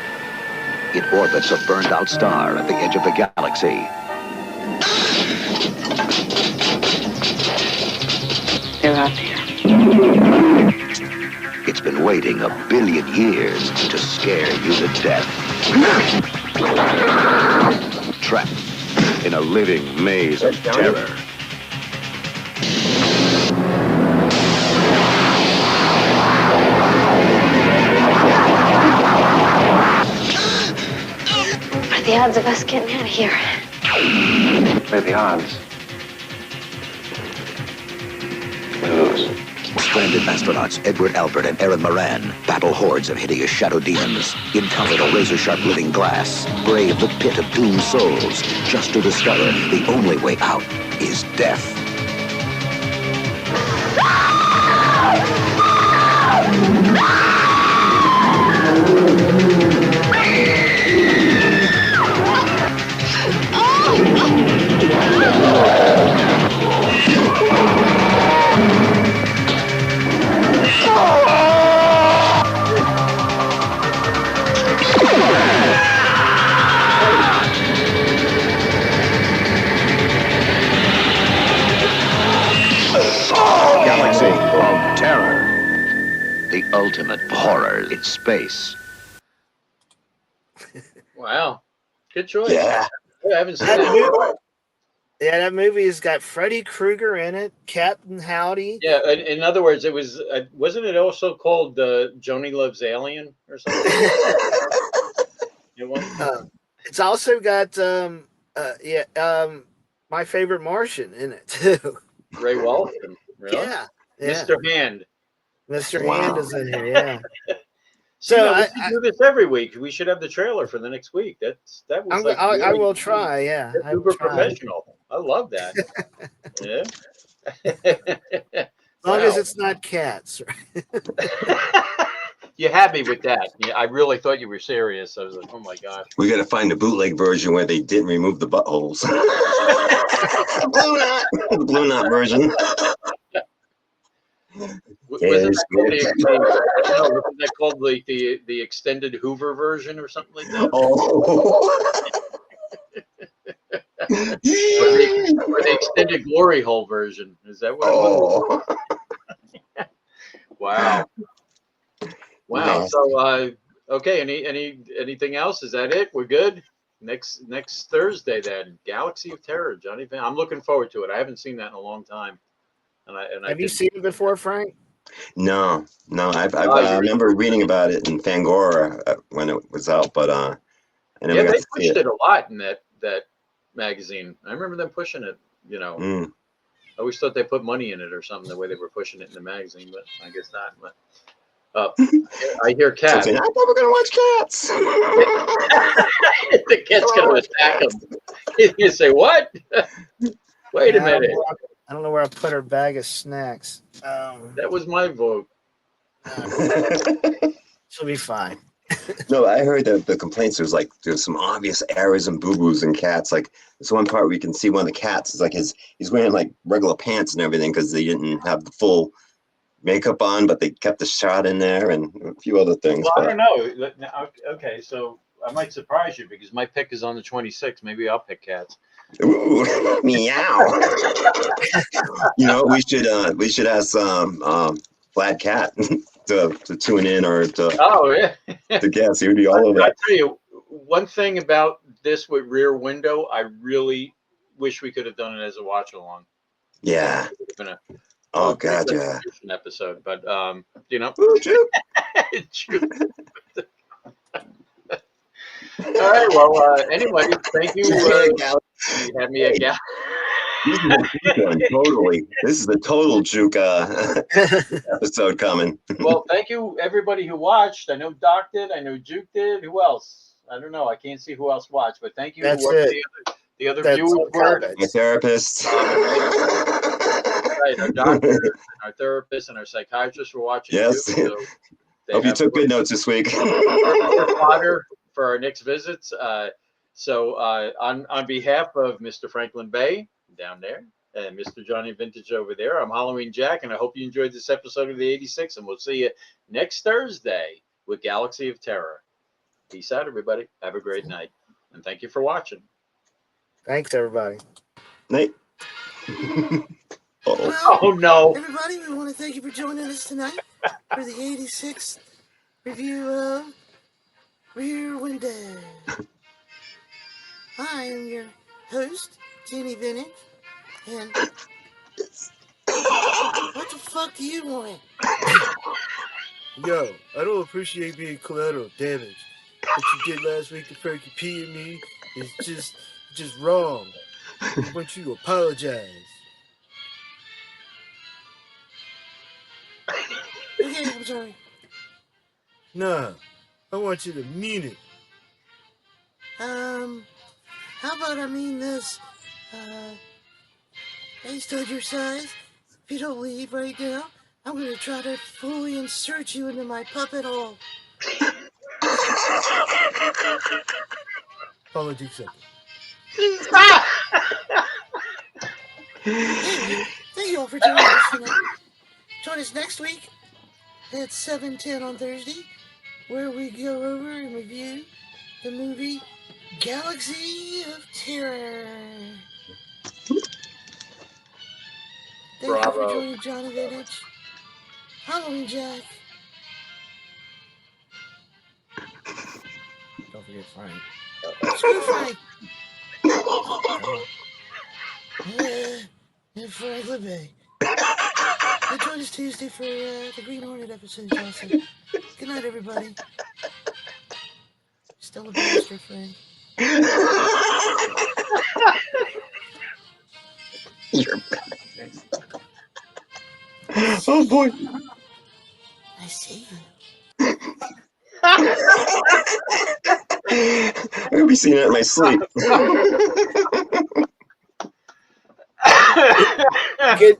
[SPEAKER 9] It orbits a burned-out star at the edge of the galaxy.
[SPEAKER 10] They're out there.
[SPEAKER 9] It's been waiting 1 billion years to scare you to death. Trapped in a living maze of terror.
[SPEAKER 10] What are the odds of us getting out of here?
[SPEAKER 8] What are the odds? We lose.
[SPEAKER 9] Stranded astronauts Edward Albert and Aaron Moran battle hordes of hideous shadow demons, encounter the razor-sharp living glass, brave the pit of doomed souls, just to discover the only way out is death.
[SPEAKER 8] terror in space.
[SPEAKER 2] Wow, good choice.
[SPEAKER 1] Yeah.
[SPEAKER 2] I haven't seen
[SPEAKER 3] That
[SPEAKER 2] that.
[SPEAKER 3] movie, yeah, that movie has got Freddy Krueger in it, Captain Howdy.
[SPEAKER 2] Yeah, in other words, it was wasn't it also called Joni Loves Alien or something? You know what?
[SPEAKER 3] It's also got My Favorite Martian in it too.
[SPEAKER 2] Ray Walston, really?
[SPEAKER 3] Yeah,
[SPEAKER 2] Mr. Hand.
[SPEAKER 3] Mr.
[SPEAKER 1] Wow.
[SPEAKER 3] Hand is in here. Yeah.
[SPEAKER 2] So
[SPEAKER 3] So
[SPEAKER 2] we should do this every week. We should have the trailer for the next week. That was like
[SPEAKER 3] I
[SPEAKER 2] really
[SPEAKER 3] will try. Yeah,
[SPEAKER 2] that's
[SPEAKER 3] I will
[SPEAKER 2] super
[SPEAKER 3] try.
[SPEAKER 2] professional. I love that. Yeah.
[SPEAKER 3] As long as it's not cats.
[SPEAKER 2] You had me with that. Yeah, I really thought you were serious. I was like, oh my gosh.
[SPEAKER 1] We got to find the bootleg version where they didn't remove the buttholes. Blue knot. The blue knot version.
[SPEAKER 2] Wasn't that called like the extended Hoover version or something like that?
[SPEAKER 1] Oh.
[SPEAKER 2] Or the extended glory hole version. Is that what it was?
[SPEAKER 1] Oh.
[SPEAKER 2] Wow. Wow.
[SPEAKER 1] Man.
[SPEAKER 2] So okay, anything else? Is that it? We're good? Next Thursday then. Galaxy of Terror, Johnny Van. I'm looking forward to it. I haven't seen that in a long time.
[SPEAKER 3] Have you seen it before, Frank?
[SPEAKER 1] No. I remember reading about it in Fangora when it was out, but I never got
[SPEAKER 2] they
[SPEAKER 1] to see
[SPEAKER 2] pushed
[SPEAKER 1] it.
[SPEAKER 2] it a lot in that magazine. I remember them pushing it, you know.
[SPEAKER 1] Mm.
[SPEAKER 2] I always thought they put money in it or something, the way they were pushing it in the magazine, but I guess not. But I hear cats.
[SPEAKER 1] I thought we were going to watch cats.
[SPEAKER 2] The cat's going to attack him. He's going to say, what? Wait a minute.
[SPEAKER 3] I don't know where I put her bag of snacks.
[SPEAKER 2] That was my vote.
[SPEAKER 3] She'll be fine.
[SPEAKER 1] No, I heard that the complaints there's some obvious errors and boo-boos in cats. Like there's one part where you can see one of the cats is like he's wearing like regular pants and everything because they didn't have the full makeup on, but they kept the shot in there and a few other things.
[SPEAKER 2] Well, I don't know. Okay, so I might surprise you because my pick is on the 26th. Maybe I'll pick cats.
[SPEAKER 1] Ooh, meow. You know, we should ask Black Cat to tune in or to to guess. He would be all over
[SPEAKER 2] I
[SPEAKER 1] that.
[SPEAKER 2] tell you, one thing about this with Rear Window, I really wish we could have done it as a watch along.
[SPEAKER 1] Yeah. Oh God, yeah.
[SPEAKER 2] An episode, but you know.
[SPEAKER 1] Ooh, true.
[SPEAKER 2] All right. Well, anyway, thank you. You had me a gal.
[SPEAKER 1] This is a juke one, totally. This is the total juke episode coming.
[SPEAKER 2] Well, thank you everybody who watched. I know Doc did. I know Juke did. Who else? I don't know. I can't see who else watched, but thank you.
[SPEAKER 3] That's it.
[SPEAKER 2] The other viewers were.
[SPEAKER 1] My therapist.
[SPEAKER 2] Right, our doctor, our therapist, and our psychiatrist were watching.
[SPEAKER 1] Yes.
[SPEAKER 2] Too, so
[SPEAKER 1] hope you took good notes this week.
[SPEAKER 2] more fodder for our next visits. So on behalf of Mr. Franklin Bay down there and Mr. Johnny Vintage over there, I'm Halloween Jack, and I hope you enjoyed this episode of the 86, and we'll see you next Thursday with Galaxy of Terror. Peace out, everybody. Have a great night, and thank you for watching.
[SPEAKER 3] Thanks, everybody.
[SPEAKER 1] Nate.
[SPEAKER 3] Well,
[SPEAKER 2] oh no!
[SPEAKER 3] Everybody, we want to thank you for joining us tonight for the 86th review of Rear Window. I am your host, Jenny Vintage, and what the fuck do you want? Yo, I don't appreciate being collateral damage. What you did last week to Frankie P and me is just wrong. I want you to apologize. Okay, I'm sorry. Nah, I want you to mean it. How about I mean this? Based on your size, if you don't leave right now, I'm gonna try to fully insert you into my puppet hole. Apology accepted. Thank you all for joining us tonight. Join us next week at 7:10 on Thursday, where we go over and review the movie Galaxy of Terror. Thank you for joining Johnny Vintage, Halloween Jack, Don't forget Frank. Screw Frank. Come on. And Frank LeBay. And join us Tuesday for the Green Hornet episode, Johnson. Good night, everybody. Still a bastard, Frank.
[SPEAKER 1] You're bad. Oh boy.
[SPEAKER 3] I see you.
[SPEAKER 1] I'm gonna be seeing it in my sleep.
[SPEAKER 3] Good.